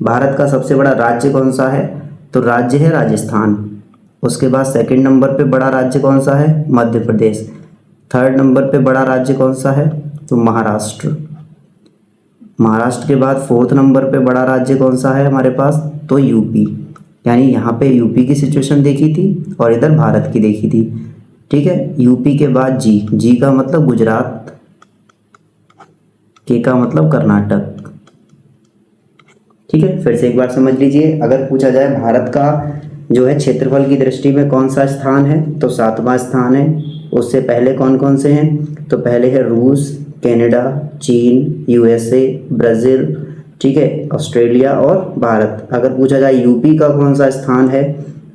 भारत का सबसे बड़ा राज्य कौन सा है? तो राज्य है राजस्थान। उसके बाद सेकंड नंबर पे बड़ा राज्य कौन सा है? मध्य प्रदेश। थर्ड नंबर पे बड़ा राज्य कौन सा है? तो महाराष्ट्र। महाराष्ट्र के बाद फोर्थ नंबर पे बड़ा राज्य कौन सा है हमारे पास? तो यूपी। यानी यहाँ पे यूपी की सिचुएशन देखी थी और इधर भारत की देखी थी, ठीक है। यूपी के बाद जी का मतलब गुजरात, के का मतलब कर्नाटक, ठीक है। फिर से एक बार समझ लीजिए, अगर पूछा जाए भारत का जो है क्षेत्रफल की दृष्टि में कौन सा स्थान है, तो 7वां स्थान है। उससे पहले कौन कौन से हैं? तो पहले है रूस, कनाडा, चीन, यूएसए, ब्राज़ील, ठीक है, ऑस्ट्रेलिया और भारत। अगर पूछा जाए यूपी का कौन सा स्थान है,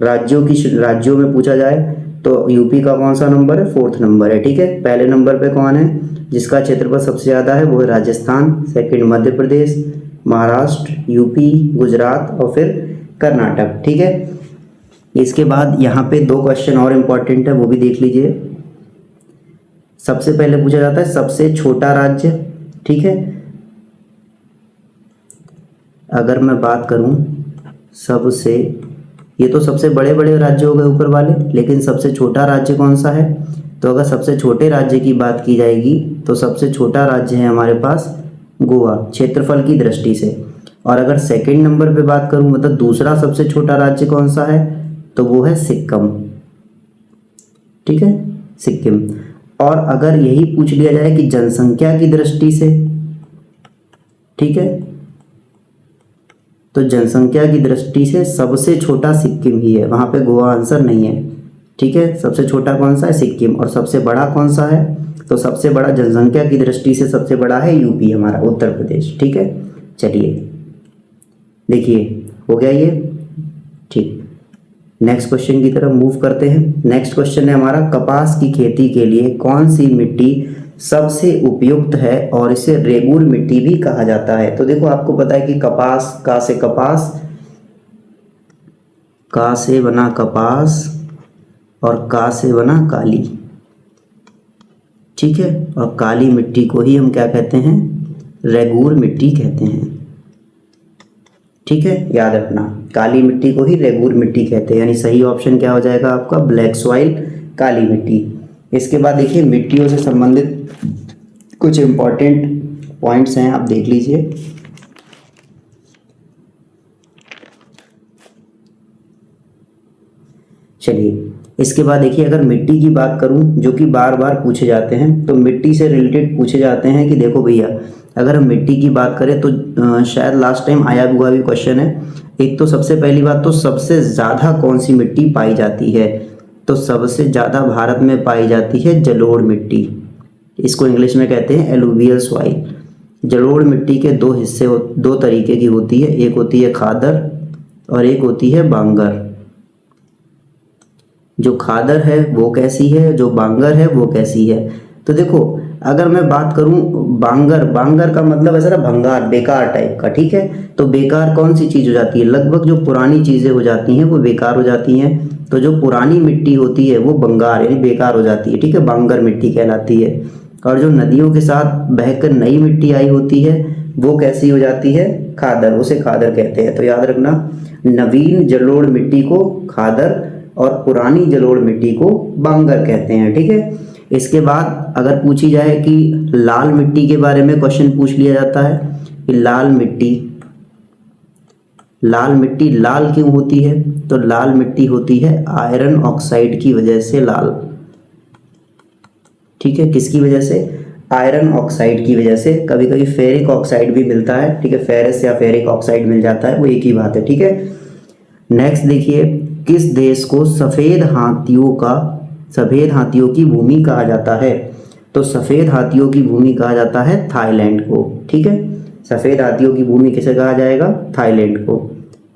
राज्यों में पूछा जाए तो यूपी का कौन सा नंबर है, 4th नंबर है, ठीक है। पहले नंबर पे कौन है जिसका क्षेत्रफल सबसे ज़्यादा है, वो है राजस्थान, सेकंड मध्य प्रदेश, महाराष्ट्र, यूपी, गुजरात और फिर कर्नाटक, ठीक है। इसके बाद यहाँ पे 2 क्वेश्चन और इम्पोर्टेंट है, वो भी देख लीजिए। सबसे पहले पूछा जाता है सबसे छोटा राज्य, ठीक है। अगर मैं बात करूं सबसे, ये तो सबसे बड़े बड़े राज्य हो गए ऊपर वाले, लेकिन सबसे छोटा राज्य कौन सा है, तो अगर सबसे छोटे राज्य की बात की जाएगी तो सबसे छोटा राज्य है हमारे पास गोवा, क्षेत्रफल की दृष्टि से। और अगर सेकंड नंबर पे बात करूं, मतलब दूसरा सबसे छोटा राज्य कौन सा है, तो वो है सिक्किम, ठीक है, सिक्किम। और अगर यही पूछ लिया जाए कि जनसंख्या की दृष्टि से, ठीक है, तो जनसंख्या की दृष्टि से सबसे छोटा सिक्किम ही है, वहाँ पे गोवा आंसर नहीं है, ठीक है। सबसे छोटा कौन सा है, सिक्किम। और सबसे बड़ा कौन सा है, तो सबसे बड़ा जनसंख्या की दृष्टि से सबसे बड़ा है यूपी, हमारा उत्तर प्रदेश, ठीक है। चलिए देखिए, हो गया ये, ठीक। नेक्स्ट क्वेश्चन की तरफ मूव करते हैं। नेक्स्ट क्वेश्चन है हमारा, कपास की खेती के लिए कौन सी मिट्टी सबसे उपयुक्त है और इसे रेगूर मिट्टी भी कहा जाता है। तो देखो, आपको पता है कि कपास, का से कपास, का से बना कपास और का से बना काली, ठीक है। और काली मिट्टी को ही हम क्या कहते हैं, रेगूर मिट्टी कहते हैं, ठीक है, याद रखना, काली मिट्टी को ही रेगूर मिट्टी कहते हैं। यानी सही ऑप्शन क्या हो जाएगा आपका, ब्लैक सॉइल, काली मिट्टी। इसके बाद देखिए, मिट्टियों से संबंधित कुछ इंपॉर्टेंट पॉइंट्स हैं, आप देख लीजिए। चलिए, इसके बाद देखिए, अगर मिट्टी की बात करूं, जो कि बार बार पूछे जाते हैं, तो मिट्टी से रिलेटेड पूछे जाते हैं कि देखो भैया, अगर हम मिट्टी की बात करें तो शायद लास्ट टाइम आया हुआ भी क्वेश्चन है। एक तो सबसे पहली बात तो सबसे ज़्यादा कौन सी मिट्टी पाई जाती है, तो सबसे ज़्यादा भारत में पाई जाती है जलोढ़ मिट्टी, इसको इंग्लिश में कहते हैं एलुवियल सॉइल। जलोढ़ मिट्टी के 2 हिस्से, 2 तरीके की होती है, एक होती है खादर और एक होती है बांगर। जो खादर है वो कैसी है, जो बांगर है वो कैसी है, तो देखो, अगर मैं बात करूं बांगर, बांगर का मतलब ऐसा ना भंगार, बेकार टाइप का, ठीक है। तो बेकार कौन सी चीज़ हो जाती है, लगभग जो पुरानी चीज़ें हो जाती हैं वो बेकार हो जाती हैं। तो जो पुरानी मिट्टी होती है वो बंगार यानी बेकार हो जाती है, ठीक है, बांगर मिट्टी कहलाती है। और जो नदियों के साथ बहकर नई मिट्टी आई होती है वो कैसी हो जाती है, खादर, उसे खादर कहते हैं। तो याद रखना, नवीन जलोढ़ मिट्टी को खादर और पुरानी जलोढ़ मिट्टी को बांगर कहते हैं, ठीक है। इसके बाद अगर पूछी जाए कि लाल मिट्टी के बारे में क्वेश्चन पूछ लिया जाता है कि लाल मिट्टी लाल क्यों होती है, तो लाल मिट्टी होती है आयरन ऑक्साइड की वजह से लाल, ठीक है। किसकी वजह से, आयरन ऑक्साइड की वजह से। कभी कभी फेरिक ऑक्साइड भी मिलता है, ठीक है, फेरस या फेरिक ऑक्साइड मिल जाता है, वो एक ही बात है, ठीक है। नेक्स्ट देखिए, किस देश को सफ़ेद हाथियों की भूमि कहा जाता है, तो सफ़ेद हाथियों की भूमि कहा जाता है थाईलैंड को, ठीक है। सफ़ेद हाथियों की भूमि किसे कहा जाएगा, थाईलैंड को।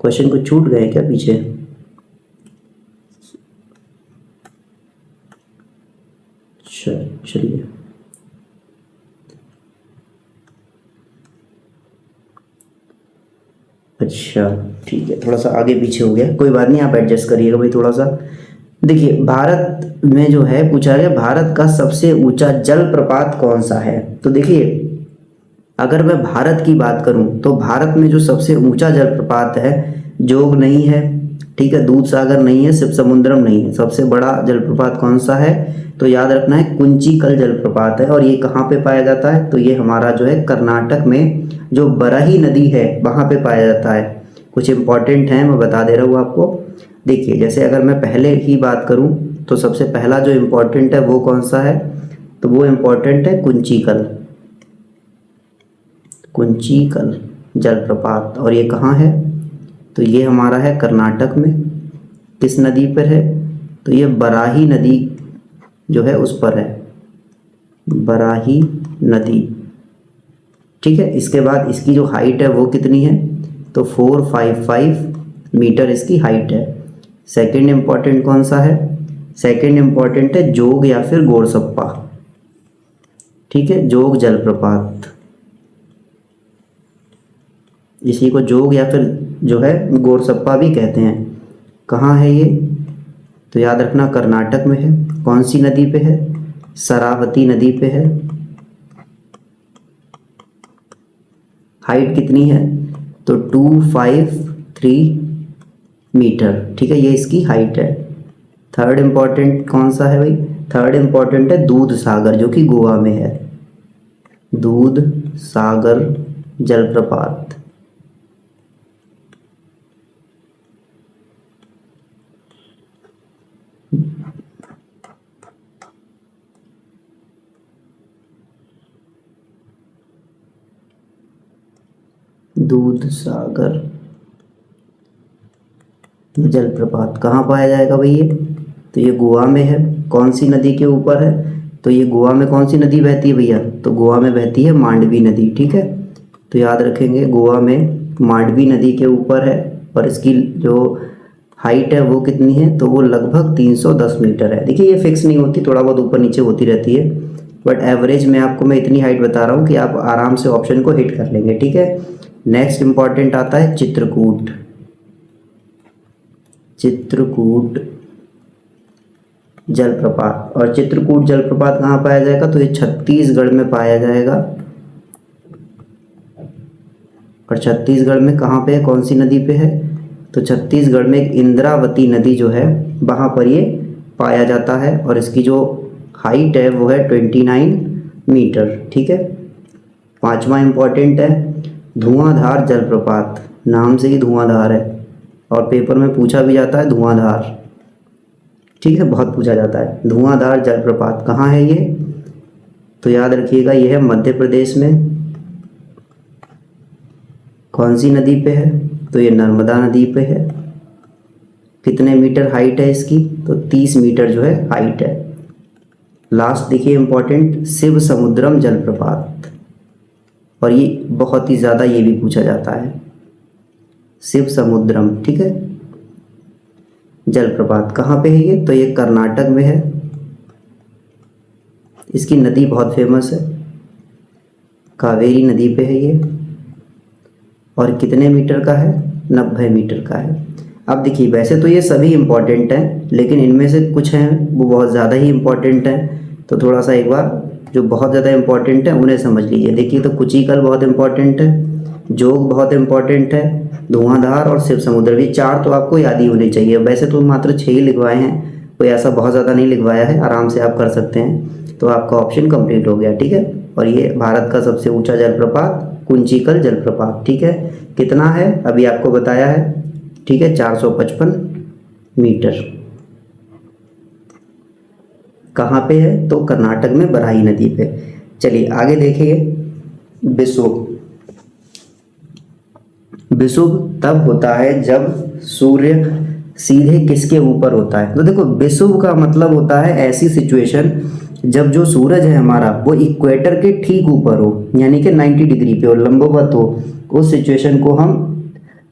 क्वेश्चन को छूट गए क्या पीछे, चलिए, अच्छा ठीक है, थोड़ा सा आगे पीछे हो गया, कोई बात नहीं, आप एडजस्ट करिएगा भाई थोड़ा सा। देखिए, भारत में जो है पूछा गया, भारत का सबसे ऊंचा जलप्रपात कौन सा है, तो देखिए, अगर मैं भारत की बात करूं तो भारत में जो सबसे ऊंचा जलप्रपात है, जोग नहीं है, ठीक है, दूध सागर नहीं है, शिव समुद्रम नहीं है। सबसे बड़ा जलप्रपात कौन सा है, तो याद रखना है कुंचिकल जलप्रपात है। और ये कहाँ पे पाया जाता है, तो ये हमारा जो है कर्नाटक में जो बराही नदी है वहाँ पे पाया जाता है। कुछ इंपॉर्टेंट है, मैं बता दे रहा हूँ आपको। देखिए, जैसे अगर मैं पहले ही बात करूँ तो सबसे पहला जो इम्पोर्टेंट है वो कौन सा है, तो वो इम्पोर्टेंट है कुंचिकल जलप्रपात। और ये कहाँ है, तो ये हमारा है कर्नाटक में। किस नदी पर है, तो ये बराही नदी जो है उस पर है, बराही नदी। ठीक है, इसके बाद इसकी जो हाइट है वो कितनी है, तो 455 मीटर इसकी हाइट है। सेकंड इम्पॉर्टेंट कौन सा है, सेकंड इम्पॉर्टेंट है जोग या फिर गोरसप्पा। ठीक है, जोग जलप्रपात, इसी को जोग या फिर जो है गोरसप्पा भी कहते हैं। कहाँ है ये, तो याद रखना कर्नाटक में है। कौन सी नदी पे है, शरावती नदी पे है। हाइट कितनी है, तो 253 मीटर। ठीक है, ये इसकी हाइट है। थर्ड इम्पॉर्टेंट कौन सा है भाई, थर्ड इम्पॉर्टेंट है दूध सागर, जो कि गोवा में है। दूध सागर जलप्रपात। दूध सागर जलप्रपात कहाँ पाया जाएगा भाई ये, तो ये गोवा में है। कौन सी नदी के ऊपर है, तो ये गोवा में कौन सी नदी बहती है भैया, तो गोवा में बहती है मांडवी नदी। ठीक है, तो याद रखेंगे गोवा में मांडवी नदी के ऊपर है। और इसकी जो हाइट है वो कितनी है, तो वो लगभग 310 मीटर है। देखिए ये फिक्स नहीं होती, थोड़ा बहुत ऊपर नीचे होती रहती है, बट एवरेज में आपको मैं इतनी हाइट बता रहा हूँ कि आप आराम से ऑप्शन को हिट कर लेंगे। ठीक है, नेक्स्ट इंपॉर्टेंट आता है चित्रकूट। चित्रकूट जलप्रपात, और चित्रकूट जलप्रपात कहाँ पाया जाएगा, तो ये छत्तीसगढ़ में पाया जाएगा। और छत्तीसगढ़ में कहाँ पे है, कौन सी नदी पे है, तो छत्तीसगढ़ में एक इंद्रावती नदी जो है वहाँ पर ये पाया जाता है। और इसकी जो हाइट है वो है 29 मीटर। ठीक है, पांचवा इंपॉर्टेंट है धुआंधार जलप्रपात। नाम से ही धुआंधार है, और पेपर में पूछा भी जाता है धुआंधार। ठीक है, बहुत पूछा जाता है। धुआंधार जलप्रपात कहाँ है ये, तो याद रखिएगा ये है मध्य प्रदेश में। कौन सी नदी पे है, तो ये नर्मदा नदी पे है। कितने मीटर हाइट है इसकी, तो 30 मीटर जो है हाइट है। लास्ट देखिए इंपॉर्टेंट शिव समुद्रम जलप्रपात, और ये बहुत ही ज़्यादा ये भी पूछा जाता है, शिव समुद्रम। ठीक है, जलप्रपात कहाँ पे है ये, तो ये कर्नाटक में है। इसकी नदी बहुत फेमस है, कावेरी नदी पे है ये। और कितने मीटर का है, 90 मीटर का है। अब देखिए वैसे तो ये सभी इम्पॉर्टेंट हैं, लेकिन इनमें से कुछ हैं वो बहुत ज़्यादा ही इम्पॉर्टेंट हैं, तो थोड़ा सा एक बार जो बहुत ज़्यादा इम्पॉर्टेंट है उन्हें समझ लीजिए। देखिए तो कुचिकल बहुत इम्पॉर्टेंट है, जोग बहुत इम्पॉर्टेंट है, धुआंधार और शिव समुद्र, ये चार तो आपको याद ही होने चाहिए। वैसे तो मात्र 6 ही लिखवाए हैं, कोई ऐसा बहुत ज़्यादा नहीं लिखवाया है, आराम से आप कर सकते हैं। तो आपका ऑप्शन कंप्लीट हो गया। ठीक है, और ये भारत का सबसे ऊंचा जलप्रपात कुंचिकल जलप्रपात। ठीक है, कितना है अभी आपको बताया है। ठीक है, 455 मीटर। कहाँ पे है, तो कर्नाटक में बराही नदी पे। चलिए आगे देखिए, विषुव। विषुव तब होता है जब सूर्य सीधे किसके ऊपर होता है, तो देखो विषुव का मतलब होता है ऐसी सिचुएशन जब जो सूरज है हमारा वो इक्वेटर के ठीक ऊपर हो, यानी कि 90 डिग्री पे हो, लंबवत हो। उस सिचुएशन को हम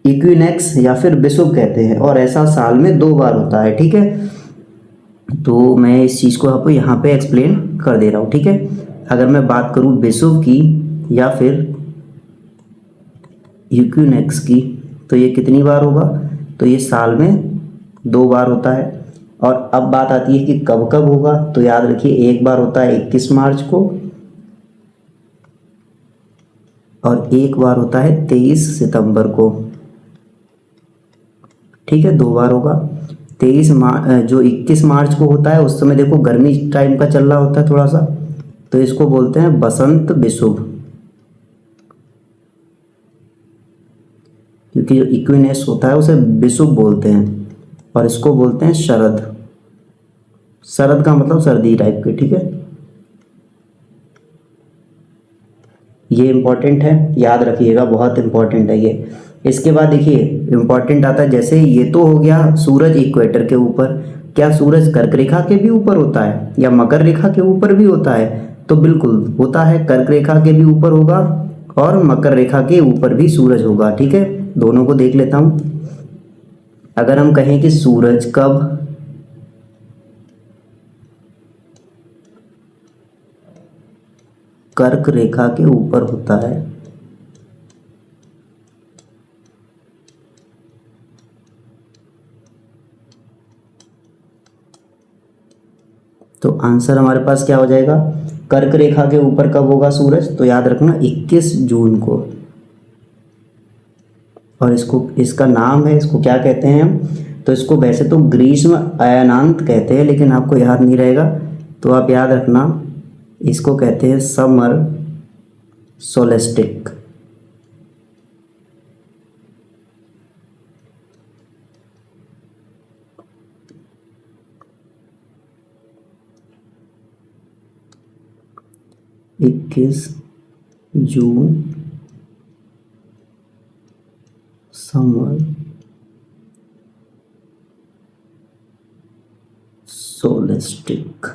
इक्विनेक्स या फिर विषुव कहते हैं, और ऐसा साल में 2 बार होता है। ठीक है, तो मैं इस चीज़ को आपको यहाँ पे एक्सप्लेन कर दे रहा हूँ। ठीक है, अगर मैं बात करूँ विषुव की या फिर इक्विनेक्स की, तो ये कितनी बार होगा, तो ये साल में 2 बार होता है। और अब बात आती है कि कब कब होगा, तो याद रखिए एक बार होता है 21 मार्च को, और एक बार होता है 23 सितंबर को। ठीक है, 2 बार होगा। 23 मार्च जो 21 मार्च को होता है उस समय देखो गर्मी टाइम का चल रहा होता है थोड़ा सा, तो इसको बोलते हैं बसंत विषुव, क्योंकि जो इक्विनेक्स होता है उसे विषुव बोलते हैं। और इसको बोलते हैं शरद। शरद का मतलब सर्दी टाइप के। ठीक है, ये इंपॉर्टेंट है, याद रखिएगा, बहुत इंपॉर्टेंट है ये। इसके बाद देखिए इंपॉर्टेंट आता है, जैसे ये तो हो गया सूरज इक्वेटर के ऊपर, क्या सूरज कर्क रेखा के भी ऊपर होता है या मकर रेखा के ऊपर भी होता है, तो बिल्कुल होता है, कर्क रेखा के भी ऊपर होगा और मकर रेखा के ऊपर भी सूरज होगा। ठीक है, दोनों को देख लेता हूँ। अगर हम कहें कि सूरज कब कर्क रेखा के ऊपर होता है, तो आंसर हमारे पास क्या हो जाएगा, कर्क रेखा के ऊपर कब होगा सूरज, तो याद रखना 21 जून को। और इसको, इसका नाम है, इसको क्या कहते हैं हम, तो इसको वैसे तो ग्रीष्म अयनांत कहते हैं, लेकिन आपको याद नहीं रहेगा तो आप याद रखना इसको कहते हैं समर सोलेस्टिक। इक्कीस जून समर सोलेस्टिक।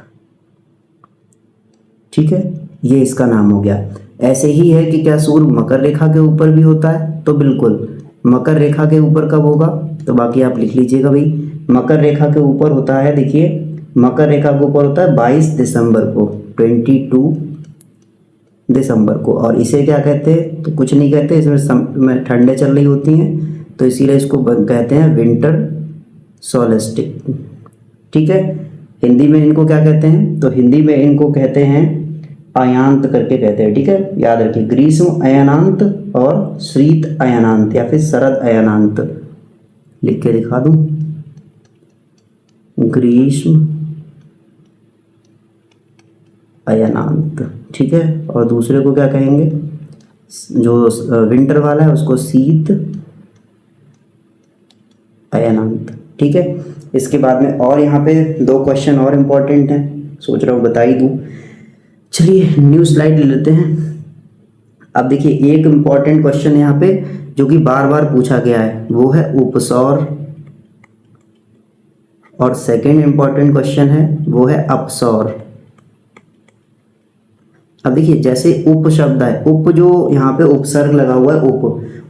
ठीक है, ये इसका नाम हो गया। ऐसे ही है कि क्या सूर्य मकर रेखा के ऊपर भी होता है, तो बिल्कुल मकर रेखा के ऊपर कब होगा, तो बाकी आप लिख लीजिएगा भाई। मकर रेखा के ऊपर होता है, देखिए मकर रेखा के ऊपर होता है 22 दिसंबर को, 22 दिसंबर को। और इसे क्या कहते हैं, तो कुछ नहीं कहते, इसमें ठंडे चल रही होती हैं, तो इसीलिए इसको कहते हैं विंटर सोलेस्टिक। ठीक है, हिंदी में इनको क्या कहते हैं, तो हिंदी में इनको कहते हैं अयांत करके कहते हैं। ठीक है, याद रखिए ग्रीष्म अयनांत और शीत अयनांत या फिर शरद अयनांत। लिख के दिखा दूं, ग्रीष्म अयनांत। ठीक है, और दूसरे को क्या कहेंगे, जो विंटर वाला है उसको शीत अयनांत। ठीक है, इसके बाद में और यहाँ पे 2 क्वेश्चन और इम्पोर्टेंट हैं, सोच रहा हूँ बता ही दूँ। चलिए न्यू स्लाइड ले लेते हैं। अब देखिए एक इम्पॉर्टेंट क्वेश्चन यहाँ पे जो कि बार बार पूछा गया है वो है उपसौर, और सेकंड इम्पॉर्टेंट क्वेश्चन है वो है अपसौर। अब देखिए जैसे उप शब्द है, उप जो यहाँ पे उपसर्ग लगा हुआ है,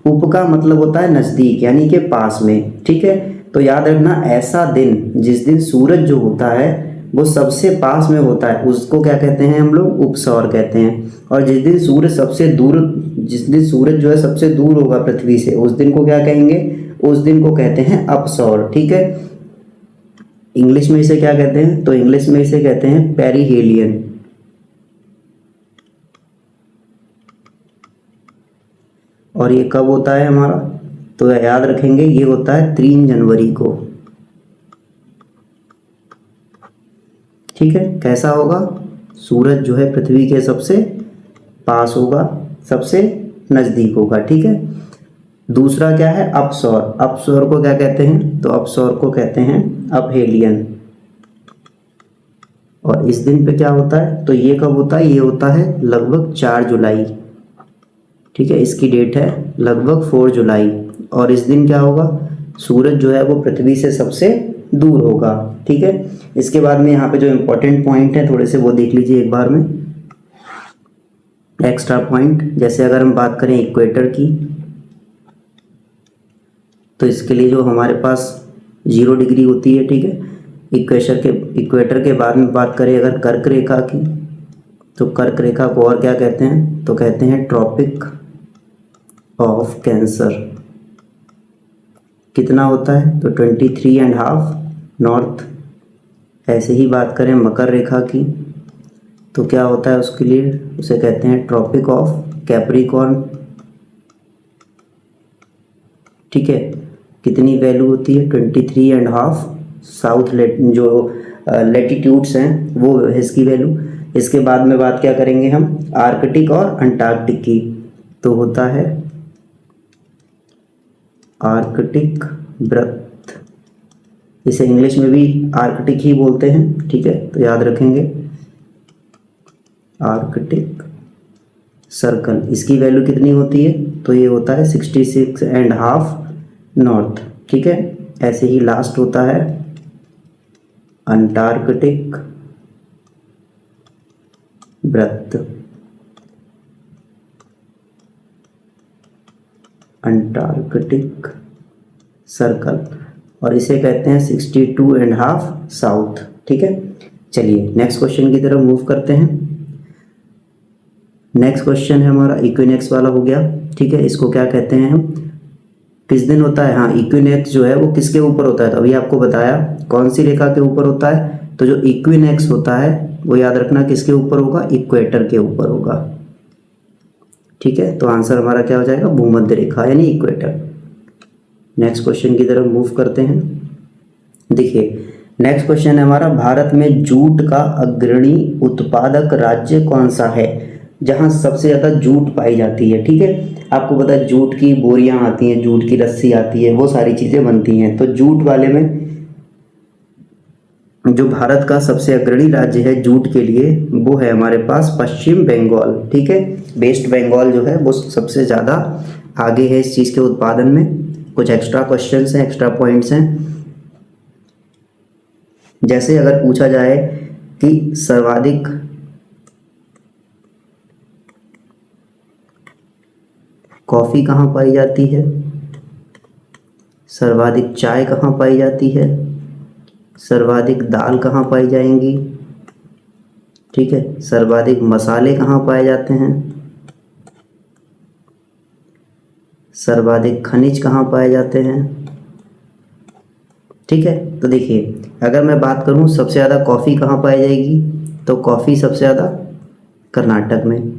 उप का मतलब होता है नजदीक यानी कि पास में। ठीक है, तो याद रखना ऐसा दिन जिस दिन सूरज जो होता है वो सबसे पास में होता है उसको क्या कहते हैं हम लोग, उपसौर कहते हैं। और जिस दिन सूरज सबसे दूर, जिस दिन सूरज जो है सबसे दूर होगा पृथ्वी से, उस दिन को क्या कहेंगे, उस दिन को कहते हैं अपसौर। ठीक है, इंग्लिश में इसे क्या कहते हैं, तो इंग्लिश में इसे कहते हैं पेरिहेलियन। और ये कब होता है हमारा, तो याद रखेंगे ये होता है 3 जनवरी को। ठीक है, कैसा होगा, सूरज जो है पृथ्वी के सबसे पास होगा, सबसे नज़दीक होगा। ठीक है, दूसरा क्या है अपसौर। अपसौर को क्या कहते हैं, तो अपसौर को कहते हैं अपहेलियन। और इस दिन पे क्या होता है, तो ये कब होता है, ये होता है लगभग 4 जुलाई। ठीक है, इसकी डेट है लगभग 4 जुलाई। और इस दिन क्या होगा, सूरज जो है वो पृथ्वी से सबसे दूर होगा। ठीक है, इसके बाद में यहाँ पे जो इम्पोर्टेंट पॉइंट है थोड़े से वो देख लीजिए एक बार में, एक्स्ट्रा पॉइंट। जैसे अगर हम बात करें इक्वेटर की, तो इसके लिए जो हमारे पास 0 डिग्री होती है। ठीक है, इक्वेटर के बाद में बात करें अगर कर्क रेखा की, तो कर्क रेखा को और क्या कहते हैं, तो कहते हैं ट्रॉपिक ऑफ कैंसर। कितना होता है, तो 23.5 नॉर्थ। ऐसे ही बात करें मकर रेखा की, तो क्या होता है उसके लिए, उसे कहते हैं ट्रॉपिक ऑफ कैप्रिकॉर्न। ठीक है, कितनी वैल्यू होती है, 23.5 साउथ जो लेटीट्यूड्स हैं वो है इसकी वैल्यू। इसके बाद में बात क्या करेंगे हम, आर्कटिक और अंटार्कटिक की, तो होता है आर्कटिक वृत्त। इसे इंग्लिश में भी आर्कटिक ही बोलते हैं। ठीक है, तो याद रखेंगे आर्कटिक सर्कल। इसकी वैल्यू कितनी होती है, तो ये होता है 66.5 नॉर्थ। ठीक है, ऐसे ही लास्ट होता है अंटार्कटिक वृत्त, अंटार्कटिक सर्कल, और इसे कहते हैं 62.5 साउथ। ठीक है, चलिए नेक्स्ट क्वेश्चन की तरफ मूव करते हैं। नेक्स्ट क्वेश्चन है हमारा इक्विनेक्स वाला हो गया। ठीक है, इसको क्या कहते हैं हम, किस दिन होता है। हाँ, इक्विनेक्स जो है वो किसके ऊपर होता है, तो अभी आपको बताया कौन सी रेखा के ऊपर होता है। तो जो इक्विनेक्स होता है वो याद रखना किसके ऊपर होगा, इक्वेटर के ऊपर होगा। ठीक है, तो आंसर हमारा क्या हो जाएगा, भूमध्य रेखा यानी इक्वेटर। नेक्स्ट क्वेश्चन की तरफ मूव करते हैं। देखिए नेक्स्ट क्वेश्चन है हमारा, भारत में जूट का अग्रणी उत्पादक राज्य कौन सा है, जहां सबसे ज़्यादा जूट पाई जाती है। ठीक है, आपको पता है जूट की बोरियां आती हैं, जूट की रस्सी आती है, वो सारी चीज़ें बनती हैं। तो जूट वाले में जो भारत का सबसे अग्रणी राज्य है जूट के लिए वो है हमारे पास पश्चिम बंगाल। ठीक है, वेस्ट बंगाल जो है वो सबसे ज़्यादा आगे है इस चीज़ के उत्पादन में। कुछ एक्स्ट्रा क्वेश्चंस हैं, एक्स्ट्रा पॉइंट्स हैं। जैसे अगर पूछा जाए कि सर्वाधिक कॉफ़ी कहाँ पाई जाती है, सर्वाधिक चाय कहाँ पाई जाती है, सर्वाधिक दाल कहाँ पाई जाएंगी, ठीक है, सर्वाधिक मसाले कहाँ पाए जाते हैं, सर्वाधिक खनिज कहाँ पाए जाते हैं। ठीक है, तो देखिए अगर मैं बात करूँ सबसे ज़्यादा कॉफ़ी कहाँ पाई जाएगी, तो कॉफ़ी सबसे ज़्यादा कर्नाटक में।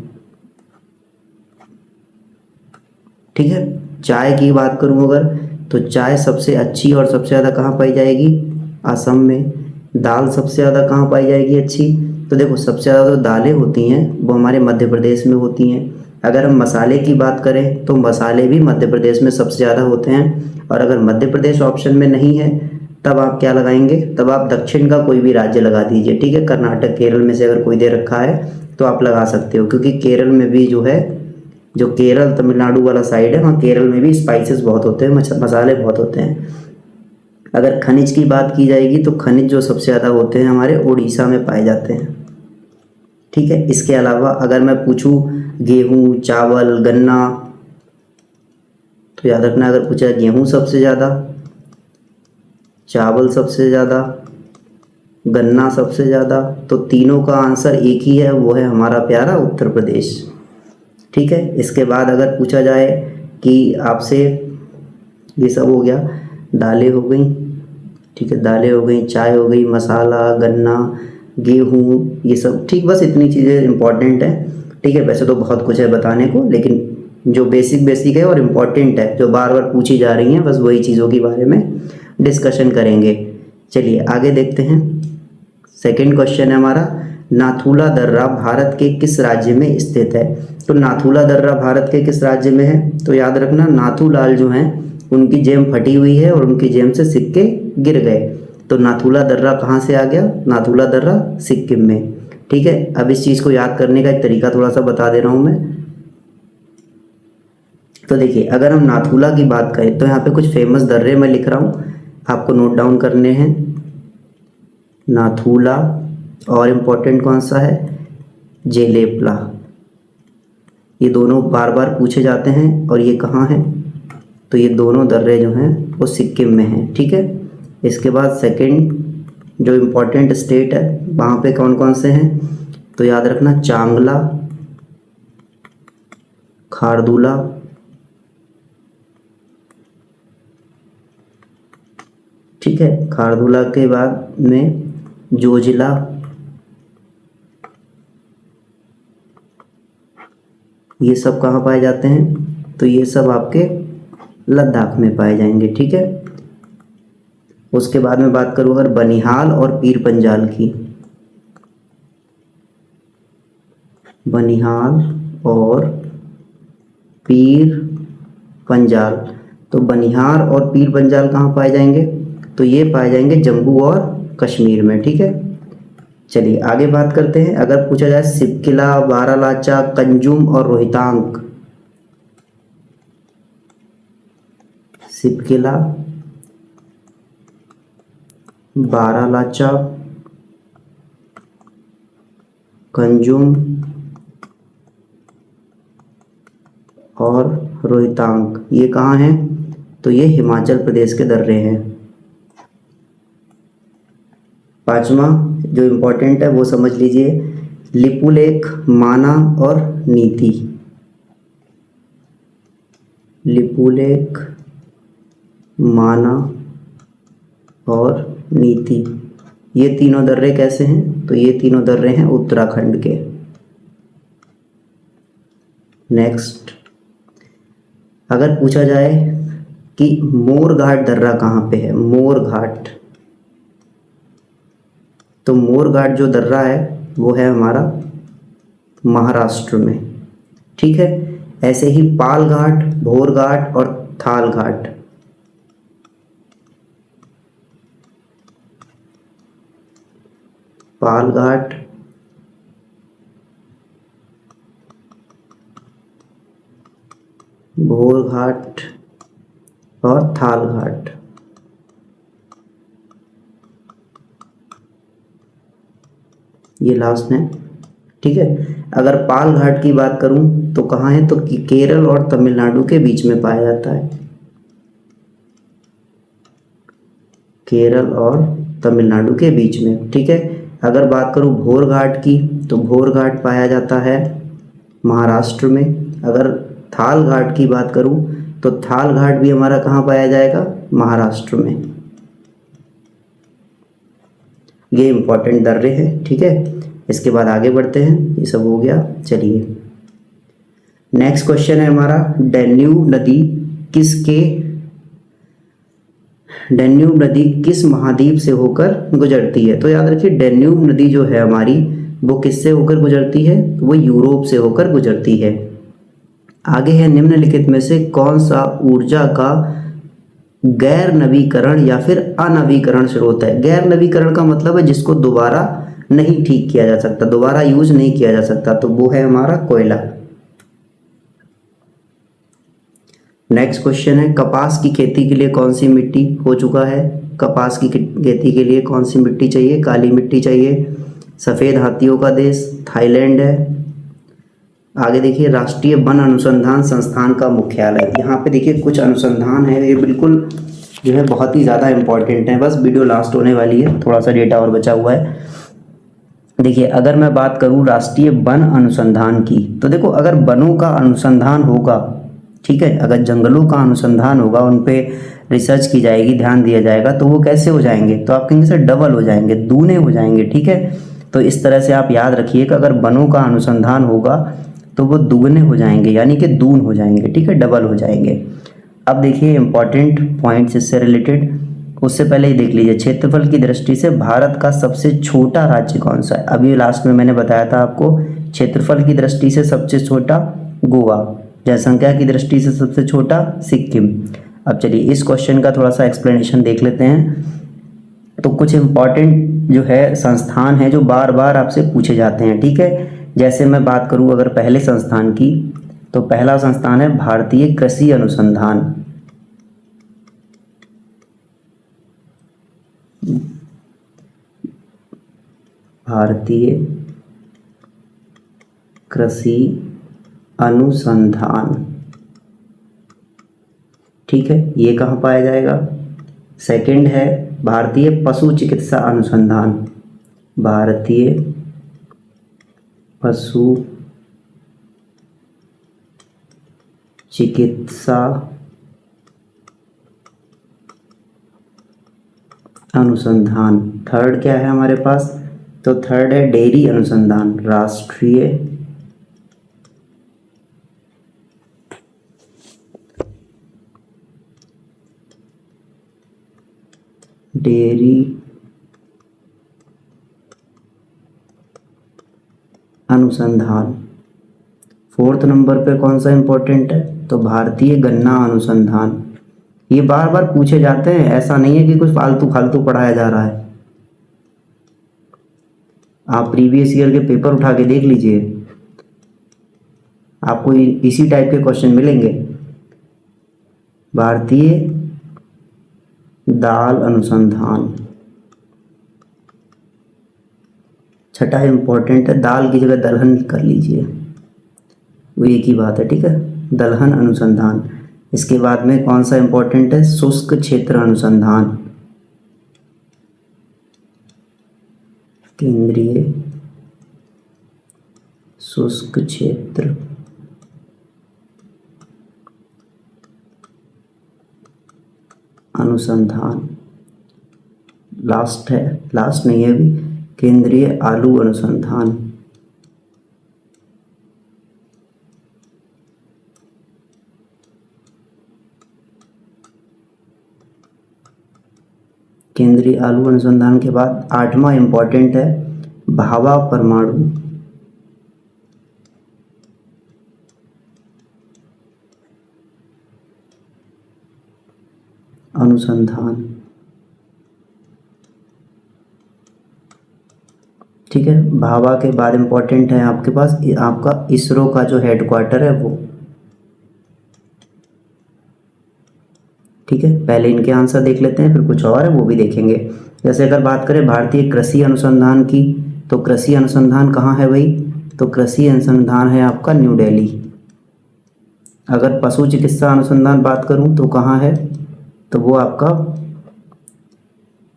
ठीक है, चाय की बात करूँ अगर, तो चाय सबसे अच्छी और सबसे ज़्यादा कहाँ पाई जाएगी, असम में। दाल सबसे ज़्यादा कहाँ पाई जाएगी अच्छी, तो देखो सबसे ज़्यादा जो दालें होती हैं वो हमारे मध्य प्रदेश में होती हैं। अगर हम मसाले की बात करें तो मसाले भी मध्य प्रदेश में सबसे ज़्यादा होते हैं। और अगर मध्य प्रदेश ऑप्शन में नहीं है तब आप क्या लगाएंगे, तब आप दक्षिण का कोई भी राज्य लगा दीजिए। ठीक है, कर्नाटक केरल में से अगर कोई दे रखा है तो आप लगा सकते हो, क्योंकि केरल में भी जो है, जो केरल तमिलनाडु वाला साइड है वहाँ केरल में भी स्पाइसेस बहुत होते हैं, मसाले बहुत होते हैं। अगर खनिज की बात की जाएगी तो खनिज जो सबसे ज़्यादा होते हैं हमारे उड़ीसा में पाए जाते हैं। ठीक है, इसके अलावा अगर मैं पूछूं गेहूं, चावल, गन्ना, तो याद रखना अगर पूछा गेहूं सबसे ज़्यादा, चावल सबसे ज़्यादा, गन्ना सबसे ज़्यादा, तो तीनों का आंसर एक ही है, वो है हमारा प्यारा उत्तर प्रदेश। ठीक है, इसके बाद अगर पूछा जाए कि आपसे, ये सब हो गया, दालें हो गई। ठीक है, दालें हो गई, चाय हो गई, मसाला, गन्ना, गेहूँ, ये सब। ठीक, बस इतनी चीज़ें इंपॉर्टेंट हैं। ठीक है, वैसे तो बहुत कुछ है बताने को, लेकिन जो बेसिक बेसिक है और इम्पॉर्टेंट है, जो बार बार पूछी जा रही हैं, बस वही चीज़ों के बारे में डिस्कशन करेंगे। चलिए आगे देखते हैं। सेकंड क्वेश्चन है हमारा, नाथुला दर्रा भारत के किस राज्य में स्थित है। तो नाथुला दर्रा भारत के किस राज्य में है, तो याद रखना नाथूलाल जो हैं उनकी जेम फटी हुई है और उनकी जेम से सिक्के गिर गए। तो नाथुला दर्रा कहाँ से आ गया, नाथुला दर्रा सिक्किम में। ठीक है, अब इस चीज़ को याद करने का एक तरीका थोड़ा सा बता दे रहा हूँ मैं। तो देखिए अगर हम नाथुला की बात करें तो यहाँ पे कुछ फेमस दर्रे मैं लिख रहा हूँ, आपको नोट डाउन करने हैं। नाथुला, और इम्पोर्टेंट कौन सा है, जेलेपला। ये दोनों बार बार पूछे जाते हैं, और ये कहाँ हैं, तो ये दोनों दर्रे जो हैं वो सिक्किम में हैं। ठीक है, इसके बाद सेकंड जो इम्पोर्टेंट स्टेट है वहाँ पे कौन कौन से हैं, तो याद रखना चांगला, खारदुला, ठीक है, खारदुला के बाद में जोजिला, ये सब कहाँ पाए जाते हैं, तो ये सब आपके लद्दाख में पाए जाएंगे। ठीक है, उसके बाद में बात करूँ अगर बनिहाल और पीर पंजाल की, बनिहाल और पीर पंजाल, तो बनिहाल और पीर पंजाल कहाँ पाए जाएंगे, तो ये पाए जाएंगे जम्मू और कश्मीर में। ठीक है, चलिए आगे बात करते हैं। अगर पूछा जाए सिपकिला, बारालाचा, कंजुम और रोहतांग, सिपकिला, बारालाचा, कंजुम और रोहतांग, ये कहाँ हैं? तो ये हिमाचल प्रदेश के दर्रे हैं। पांचवा जो इम्पोर्टेंट है वो समझ लीजिए, लिपुलेख, माना और नीति। लिपुलेख, माना और नीति, ये तीनों दर्रे कैसे हैं? तो ये तीनों दर्रे हैं उत्तराखंड के। नेक्स्ट, अगर पूछा जाए कि मोर घाट दर्रा कहाँ पे है, मोर घाट, तो मोर घाट जो दर्रा है वो है हमारा महाराष्ट्र में। ठीक है, ऐसे ही पाल घाट, भोर घाट और थाल घाट, पाल घाट, भोर घाट और थाल घाट, ये लास्ट है। ठीक है, अगर पाल घाट की बात करूं तो कहाँ है? तो केरल और तमिलनाडु के बीच में पाया जाता है। केरल और तमिलनाडु के बीच में। ठीक है, अगर बात करूं भोर घाट की, तो भोर घाट पाया जाता है महाराष्ट्र में। अगर थाल घाट की बात करूं तो थाल घाट भी हमारा कहाँ पाया जाएगा? महाराष्ट्र में। ये इंपॉर्टेंट दर्रे हैं। ठीक है, इसके बाद आगे बढ़ते हैं, ये सब हो गया। चलिए नेक्स्ट क्वेश्चन है हमारा, डैन्यूब नदी डैन्यूब नदी किस महाद्वीप से होकर गुजरती है? तो याद रखिए, डैन्यूब नदी जो है हमारी वो किससे होकर गुजरती है? तो वो यूरोप से होकर गुजरती है। आगे है, निम्नलिखित में से कौन सा ऊर्जा का गैर नवीकरण या फिर अनवीकरण स्रोत है? गैर नवीकरण का मतलब है जिसको दोबारा नहीं ठीक किया जा सकता, दोबारा यूज नहीं किया जा सकता, तो वो है हमारा कोयला। नेक्स्ट क्वेश्चन है, कपास की खेती के लिए कौन सी मिट्टी? हो चुका है, कपास की खेती के लिए कौन सी मिट्टी चाहिए? काली मिट्टी चाहिए। सफ़ेद हाथियों का देश थाईलैंड है। आगे देखिए, राष्ट्रीय वन अनुसंधान संस्थान का मुख्यालय, यहाँ पे देखिए कुछ अनुसंधान है, ये बिल्कुल जो है बहुत ही ज़्यादा इंपॉर्टेंट है। बस वीडियो लास्ट होने वाली है, थोड़ा सा डेटा और बचा हुआ है। देखिए, अगर मैं बात करूँ राष्ट्रीय वन अनुसंधान की, तो देखो अगर वनों का अनुसंधान होगा, ठीक है, अगर जंगलों का अनुसंधान होगा, उन पे रिसर्च की जाएगी, ध्यान दिया जाएगा, तो वो कैसे हो जाएंगे? तो आप कहेंगे सर डबल हो जाएंगे, दूने हो जाएंगे। ठीक है, तो इस तरह से आप याद रखिए कि अगर वनों का अनुसंधान होगा तो वो दुगने हो जाएंगे, यानी कि दून हो जाएंगे। ठीक है, डबल हो जाएंगे। अब देखिए इंपॉर्टेंट पॉइंट्स इससे रिलेटेड, उससे पहले ही देख लीजिए, क्षेत्रफल की दृष्टि से भारत का सबसे छोटा राज्य कौन सा है? अभी लास्ट में मैंने बताया था आपको, क्षेत्रफल की दृष्टि से सबसे छोटा गोवा, जनसंख्या की दृष्टि से सबसे छोटा सिक्किम। अब चलिए इस क्वेश्चन का थोड़ा सा एक्सप्लेनेशन देख लेते हैं। तो कुछ इंपॉर्टेंट जो है संस्थान है जो बार बार आपसे पूछे जाते हैं। ठीक है, जैसे मैं बात करूं अगर पहले संस्थान की, तो पहला संस्थान है भारतीय कृषि अनुसंधान। भारतीय कृषि अनुसंधान। ठीक है, ये कहाँ पाया जाएगा? सेकंड है भारतीय पशु चिकित्सा अनुसंधान। भारतीय पशु चिकित्सा अनुसंधान। थर्ड क्या है हमारे पास? तो थर्ड है डेयरी अनुसंधान, राष्ट्रीय डेयरी अनुसंधान। फोर्थ नंबर पे कौन सा इंपॉर्टेंट है? तो भारतीय गन्ना अनुसंधान। ये बार बार पूछे जाते हैं, ऐसा नहीं है कि कुछ फालतू फालतू पढ़ाया जा रहा है। आप प्रीवियस ईयर के पेपर उठा के देख लीजिए, आपको इसी टाइप के क्वेश्चन मिलेंगे। भारतीय दाल अनुसंधान। छठा इम्पोर्टेंट है, दाल की जगह दलहन कर लीजिए, वो एक ही बात है, ठीक है, दलहन अनुसंधान। इसके बाद में कौन सा इम्पोर्टेंट है, शुष्क क्षेत्र अनुसंधान, केंद्रीय शुष्क क्षेत्र अनुसंधान। लास्ट है, लास्ट नहीं है अभी, केंद्रीय आलू अनुसंधान। केंद्रीय आलू अनुसंधान के बाद आठवां इम्पोर्टेंट है भाभा परमाणु अनुसंधान, ठीक है। भाभा के बाद इम्पोर्टेंट है आपके पास आपका इसरो का जो हेडक्वार्टर है वो, ठीक है। पहले इनके आंसर देख लेते हैं, फिर कुछ और है वो भी देखेंगे। जैसे अगर बात करें भारतीय कृषि अनुसंधान की, तो कृषि अनुसंधान कहाँ है भाई, तो कृषि अनुसंधान है आपका न्यू दिल्ली। अगर पशु चिकित्सा अनुसंधान बात करूँ तो कहाँ है, तो वो आपका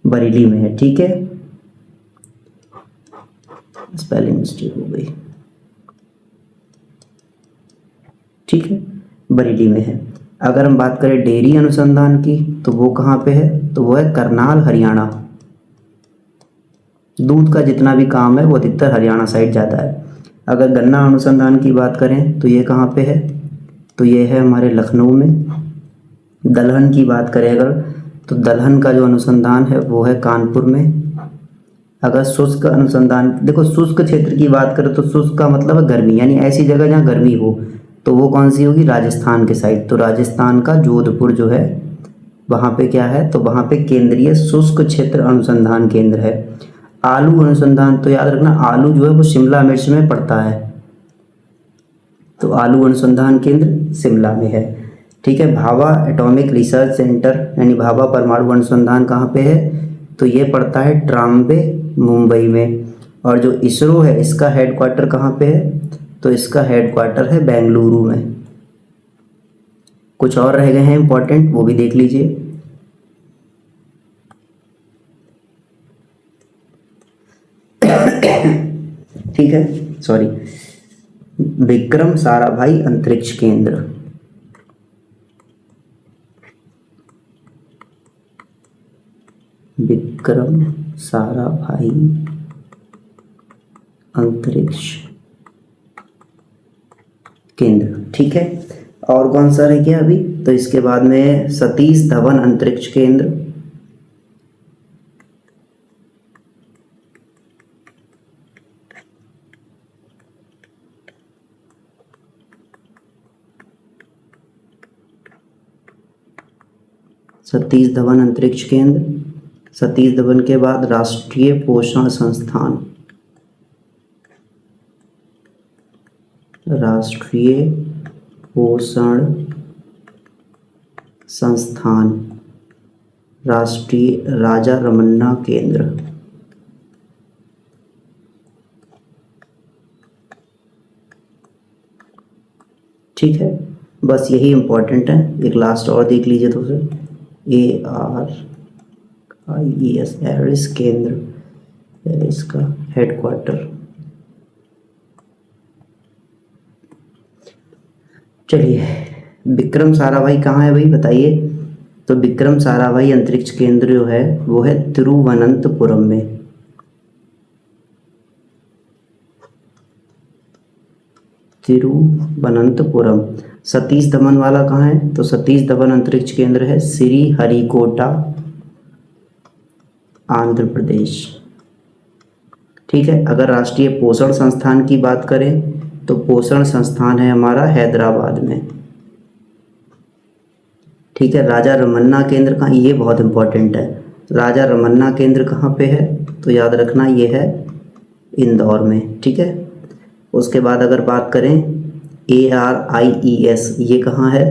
बरेली में है, ठीक है। स्पेलिंग मिस्टेक हो गई, ठीक है, बरेली में है। अगर हम बात करें डेयरी अनुसंधान की तो वो कहाँ पे है, तो वो है करनाल हरियाणा। दूध का जितना भी काम है वो अधिकतर हरियाणा साइड जाता है। अगर गन्ना अनुसंधान की बात करें तो ये कहाँ पे है, तो ये है हमारे लखनऊ में। दलहन की बात करें अगर, तो दलहन का जो अनुसंधान है वो है कानपुर में। अगर शुष्क अनुसंधान, देखो शुष्क क्षेत्र की बात करें तो शुष्क का मतलब है गर्मी, यानी ऐसी जगह जहाँ गर्मी हो, तो वो कौन सी होगी, राजस्थान के साइड। तो राजस्थान का जोधपुर जो है वहाँ पे क्या है, तो वहाँ पे केंद्रीय शुष्क क्षेत्र अनुसंधान केंद्र है। आलू अनुसंधान, तो याद रखना आलू जो है वो शिमला मिर्च में पड़ता है, तो आलू अनुसंधान केंद्र शिमला में है, ठीक है। भाभा एटॉमिक रिसर्च सेंटर यानी भाभा परमाणु अनुसंधान कहाँ पे है, तो ये पड़ता है ट्राम्बे मुंबई में। और जो इसरो है इसका हेडक्वार्टर कहाँ पे है, तो इसका हेडक्वार्टर है बेंगलुरु में। कुछ और रह गए हैं इंपॉर्टेंट, वो भी देख लीजिए। ठीक है, सॉरी, विक्रम साराभाई अंतरिक्ष केंद्र, विक्रम साराभाई अंतरिक्ष केंद्र, ठीक है। और कौन सा रह गया अभी, तो इसके बाद में सतीश धवन अंतरिक्ष केंद्र, सतीश धवन अंतरिक्ष केंद्र। सतीश धवन के बाद राष्ट्रीय पोषण संस्थान, राष्ट्रीय पोषण संस्थान, राष्ट्रीय राजा रमन्ना केंद्र, ठीक है। बस यही इम्पोर्टेंट है। एक लास्ट और देख लीजिए तो फिर ARIES एरिस केंद्र, इसका हेडक्वार्टर। चलिए, विक्रम साराभाई कहाँ है भाई बताइए, तो विक्रम साराभाई अंतरिक्ष केंद्र जो है वो है तिरुवनंतपुरम में, तिरुवनंतपुरम। सतीश धवन वाला कहाँ है, तो सतीश धवन अंतरिक्ष केंद्र है श्री हरिकोटा, आंध्र प्रदेश, ठीक है। अगर राष्ट्रीय पोषण संस्थान की बात करें तो पोषण संस्थान है हमारा हैदराबाद में, ठीक है। राजा रमन्ना केंद्र का, ये बहुत इंपॉर्टेंट है, राजा रमन्ना केंद्र कहाँ पे है, तो याद रखना ये है इंदौर में, ठीक है। उसके बाद अगर बात करें ARIES, ये कहाँ है,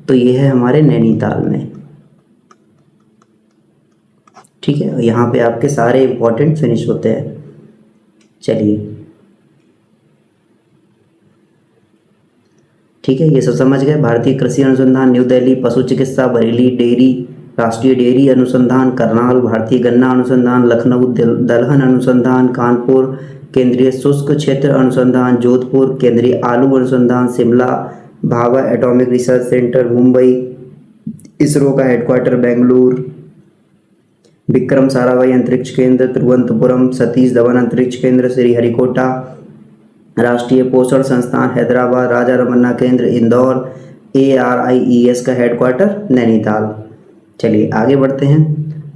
तो ये है हमारे नैनीताल में, ठीक है। यहाँ पे आपके सारे इंपॉर्टेंट फिनिश होते हैं। चलिए ठीक है, ये सब समझ गए। भारतीय कृषि अनुसंधान न्यू दिल्ली, पशु चिकित्सा बरेली, डेयरी राष्ट्रीय डेयरी अनुसंधान करनाल, भारतीय गन्ना अनुसंधान लखनऊ, दलहन अनुसंधान कानपुर, केंद्रीय शुष्क क्षेत्र अनुसंधान जोधपुर, केंद्रीय आलू अनुसंधान Shimla, Bhabha atomic research centre Mumbai, ISRO का हेडक्वार्टर बेंगलुरु, विक्रम साराभाई अंतरिक्ष केंद्र तिरुवनंतपुरम, सतीश धवन अंतरिक्ष केंद्र श्रीहरिकोटा, राष्ट्रीय पोषण संस्थान हैदराबाद, राजा रमन्ना केंद्र इंदौर, ARIES का हेडक्वार्टर नैनीताल। चलिए आगे बढ़ते हैं।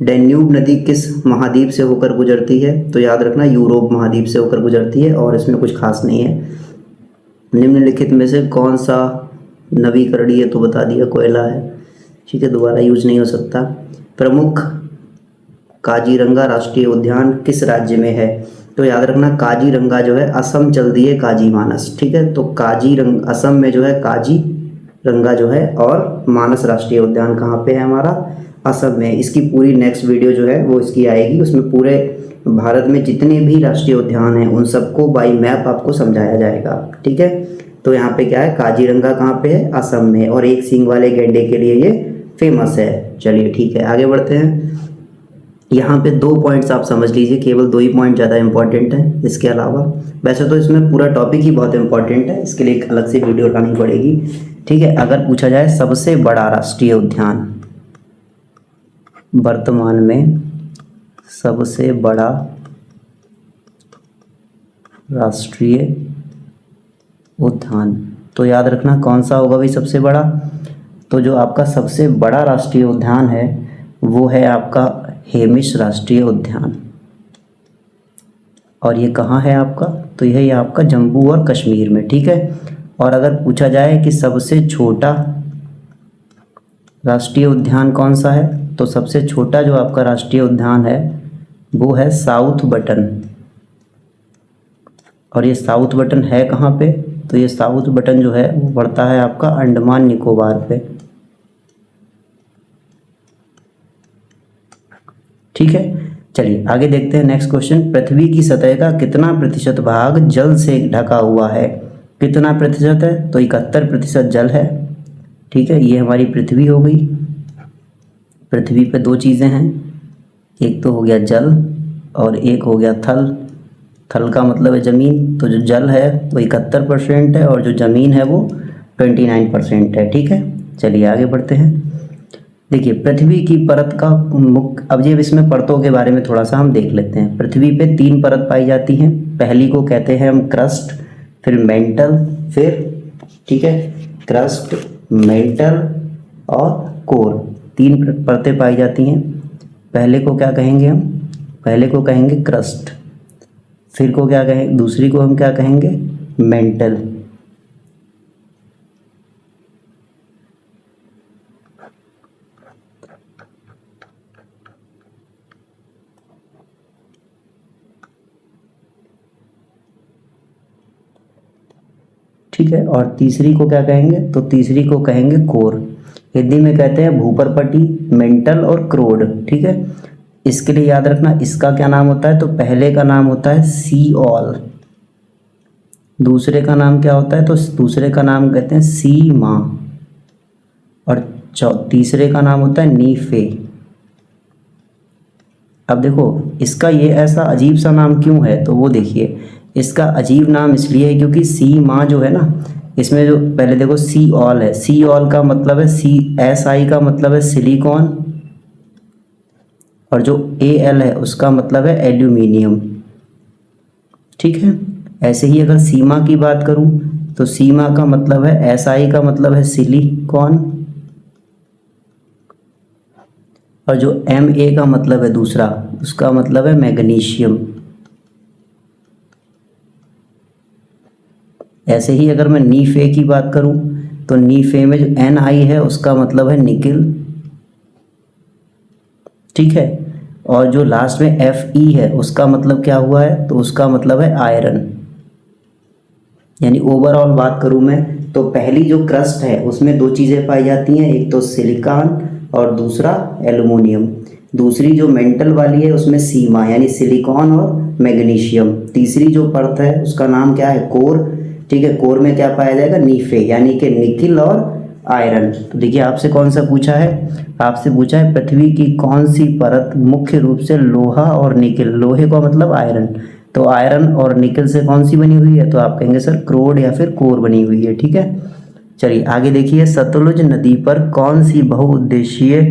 डैन्यूब नदी किस महाद्वीप से होकर गुजरती है? तो याद रखना यूरोप महाद्वीप से होकर गुजरती है और इसमें कुछ खास नहीं है। निम्नलिखित में से कौन सा नवीकरणीय, तो बता दिया कोयला है, ठीक है, दोबारा यूज नहीं हो सकता। प्रमुख काजीरंगा राष्ट्रीय उद्यान किस राज्य में है? तो याद रखना काजीरंगा जो है असम चल दी है काजी मानस, ठीक है, तो काजीरंगा असम में जो है काजीरंगा जो है, और मानस राष्ट्रीय उद्यान कहाँ पे है हमारा? असम में। इसकी पूरी नेक्स्ट वीडियो जो है वो इसकी आएगी, उसमें पूरे भारत में जितने भी राष्ट्रीय उद्यान हैं उन सबको बाई मैप आपको समझाया जाएगा, ठीक है। तो यहाँ पे क्या है, काजीरंगा कहाँ पे है? असम में, और एक सींग वाले गैंडे के लिए ये फेमस है। चलिए ठीक है आगे बढ़ते हैं। यहाँ पे 2 पॉइंट्स आप समझ लीजिए, केवल 2 ही पॉइंट ज़्यादा इंपॉर्टेंट हैं, इसके अलावा वैसे तो इसमें पूरा टॉपिक ही बहुत इंपॉर्टेंट है, इसके लिए एक अलग से वीडियो लानी पड़ेगी, ठीक है। अगर पूछा जाए सबसे बड़ा राष्ट्रीय उद्यान, वर्तमान में सबसे बड़ा राष्ट्रीय उद्यान, तो याद रखना कौन सा होगा भाई सबसे बड़ा? तो जो आपका सबसे बड़ा राष्ट्रीय उद्यान है वो है आपका हेमिश राष्ट्रीय उद्यान, और ये कहाँ है आपका? तो यह है आपका जम्मू और कश्मीर में, ठीक है। और अगर पूछा जाए कि सबसे छोटा राष्ट्रीय उद्यान कौन सा है, तो सबसे छोटा जो आपका राष्ट्रीय उद्यान है वो है साउथ बटन, और ये साउथ बटन है कहाँ पे? तो ये साउथ बटन जो है वो पड़ता है आपका अंडमान निकोबार पे, ठीक है। चलिए आगे देखते हैं नेक्स्ट क्वेश्चन। पृथ्वी की सतह का कितना प्रतिशत भाग जल से ढका हुआ है? कितना प्रतिशत है? तो 71% जल है, ठीक है। ये हमारी पृथ्वी हो गई। पृथ्वी पे 2 चीज़ें हैं, एक तो हो गया जल और एक हो गया थल। थल का मतलब है ज़मीन, तो जो जल है वो 71% है और जो ज़मीन है वो 29% है, ठीक है। चलिए आगे बढ़ते हैं। देखिए पृथ्वी की परत का मुख्य, अब ये इसमें परतों के बारे में थोड़ा सा हम देख लेते हैं। पृथ्वी पे 3 परत पाई जाती हैं। पहली को कहते हैं हम क्रस्ट, फिर मेंटल, फिर, ठीक है, क्रस्ट, मेंटल और कोर, 3 परतें पाई जाती हैं। पहले को क्या कहेंगे हम? पहले को कहेंगे क्रस्ट, फिर को क्या कहेंगे, दूसरी को हम क्या कहेंगे? मेंटल। ठीक है, और तीसरी को क्या कहेंगे? तो तीसरी को कहेंगे कोर। हिंदी में कहते हैं भूपरपटी, मेंटल और क्रोड, ठीक है। इसके लिए याद रखना इसका क्या नाम होता है? तो पहले का नाम होता है सी ऑल, दूसरे का नाम क्या होता है? तो दूसरे का नाम कहते हैं सी मा, और तीसरे का नाम होता है नीफे। अब देखो इसका ये ऐसा अजीब सा नाम क्यों है? तो वो देखिए, इसका अजीब नाम इसलिए है क्योंकि सी माँ जो है ना, इसमें जो पहले देखो सी ऑल है, सी ऑल का मतलब है SI का मतलब है सिलिकॉन, और जो AL है उसका मतलब है एल्यूमिनियम, ठीक है। ऐसे ही अगर सीमा की बात करूं तो सीमा का मतलब है SI का मतलब है सिलिकॉन, और जो MA का मतलब है दूसरा, उसका मतलब है मैग्नीशियम। ऐसे ही अगर मैं नीफे की बात करूं तो नीफे में जो NI है उसका मतलब है निकिल, ठीक है। और जो लास्ट में FE है उसका मतलब क्या हुआ है? तो उसका मतलब है आयरन। यानी ओवरऑल बात करूं मैं तो पहली जो क्रस्ट है उसमें 2 चीज़ें पाई जाती हैं, एक तो सिलिकॉन और दूसरा एल्युमिनियम। दूसरी जो मेंटल वाली है उसमें सीमा यानी सिलिकॉन और मैग्नीशियम। तीसरी जो परत है उसका नाम क्या है, कोर। ठीक है, कोर में क्या पाया जाएगा, नीफे यानी कि निकिल और आयरन। तो देखिए आपसे कौन सा पूछा है, आपसे पूछा है पृथ्वी की कौन सी परत मुख्य रूप से लोहा और निकिल, लोहे का मतलब आयरन, तो आयरन और निकिल से कौन सी बनी हुई है, तो आप कहेंगे सर क्रोड या फिर कोर बनी हुई है। ठीक है, चलिए आगे देखिए, सतलुज नदी पर कौन सी बहुउद्देशीय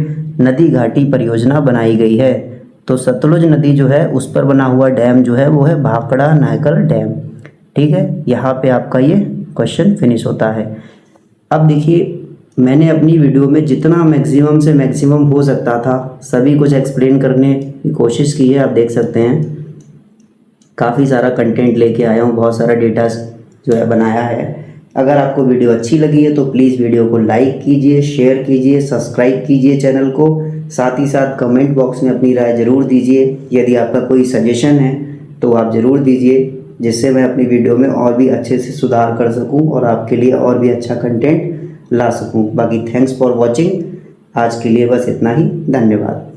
नदी घाटी परियोजना बनाई गई है, तो सतलुज नदी जो है उस पर बना हुआ डैम जो है वो है भाखड़ा नाहकर डैम। ठीक है, यहाँ पे आपका ये क्वेश्चन फिनिश होता है। अब देखिए मैंने अपनी वीडियो में जितना मैक्सिमम से मैक्सिमम हो सकता था सभी कुछ एक्सप्लेन करने की कोशिश की है। आप देख सकते हैं काफ़ी सारा कंटेंट लेके आया हूँ, बहुत सारा डेटा जो है बनाया है। अगर आपको वीडियो अच्छी लगी है तो प्लीज़ वीडियो को लाइक कीजिए, शेयर कीजिए, सब्सक्राइब कीजिए चैनल को। साथ ही साथ कमेंट बॉक्स में अपनी राय ज़रूर दीजिए। यदि आपका कोई सजेशन है तो आप ज़रूर दीजिए, जिससे मैं अपनी वीडियो में और भी अच्छे से सुधार कर सकूं और आपके लिए और भी अच्छा कंटेंट ला सकूं। बाकी थैंक्स फॉर वॉचिंग, आज के लिए बस इतना ही, धन्यवाद।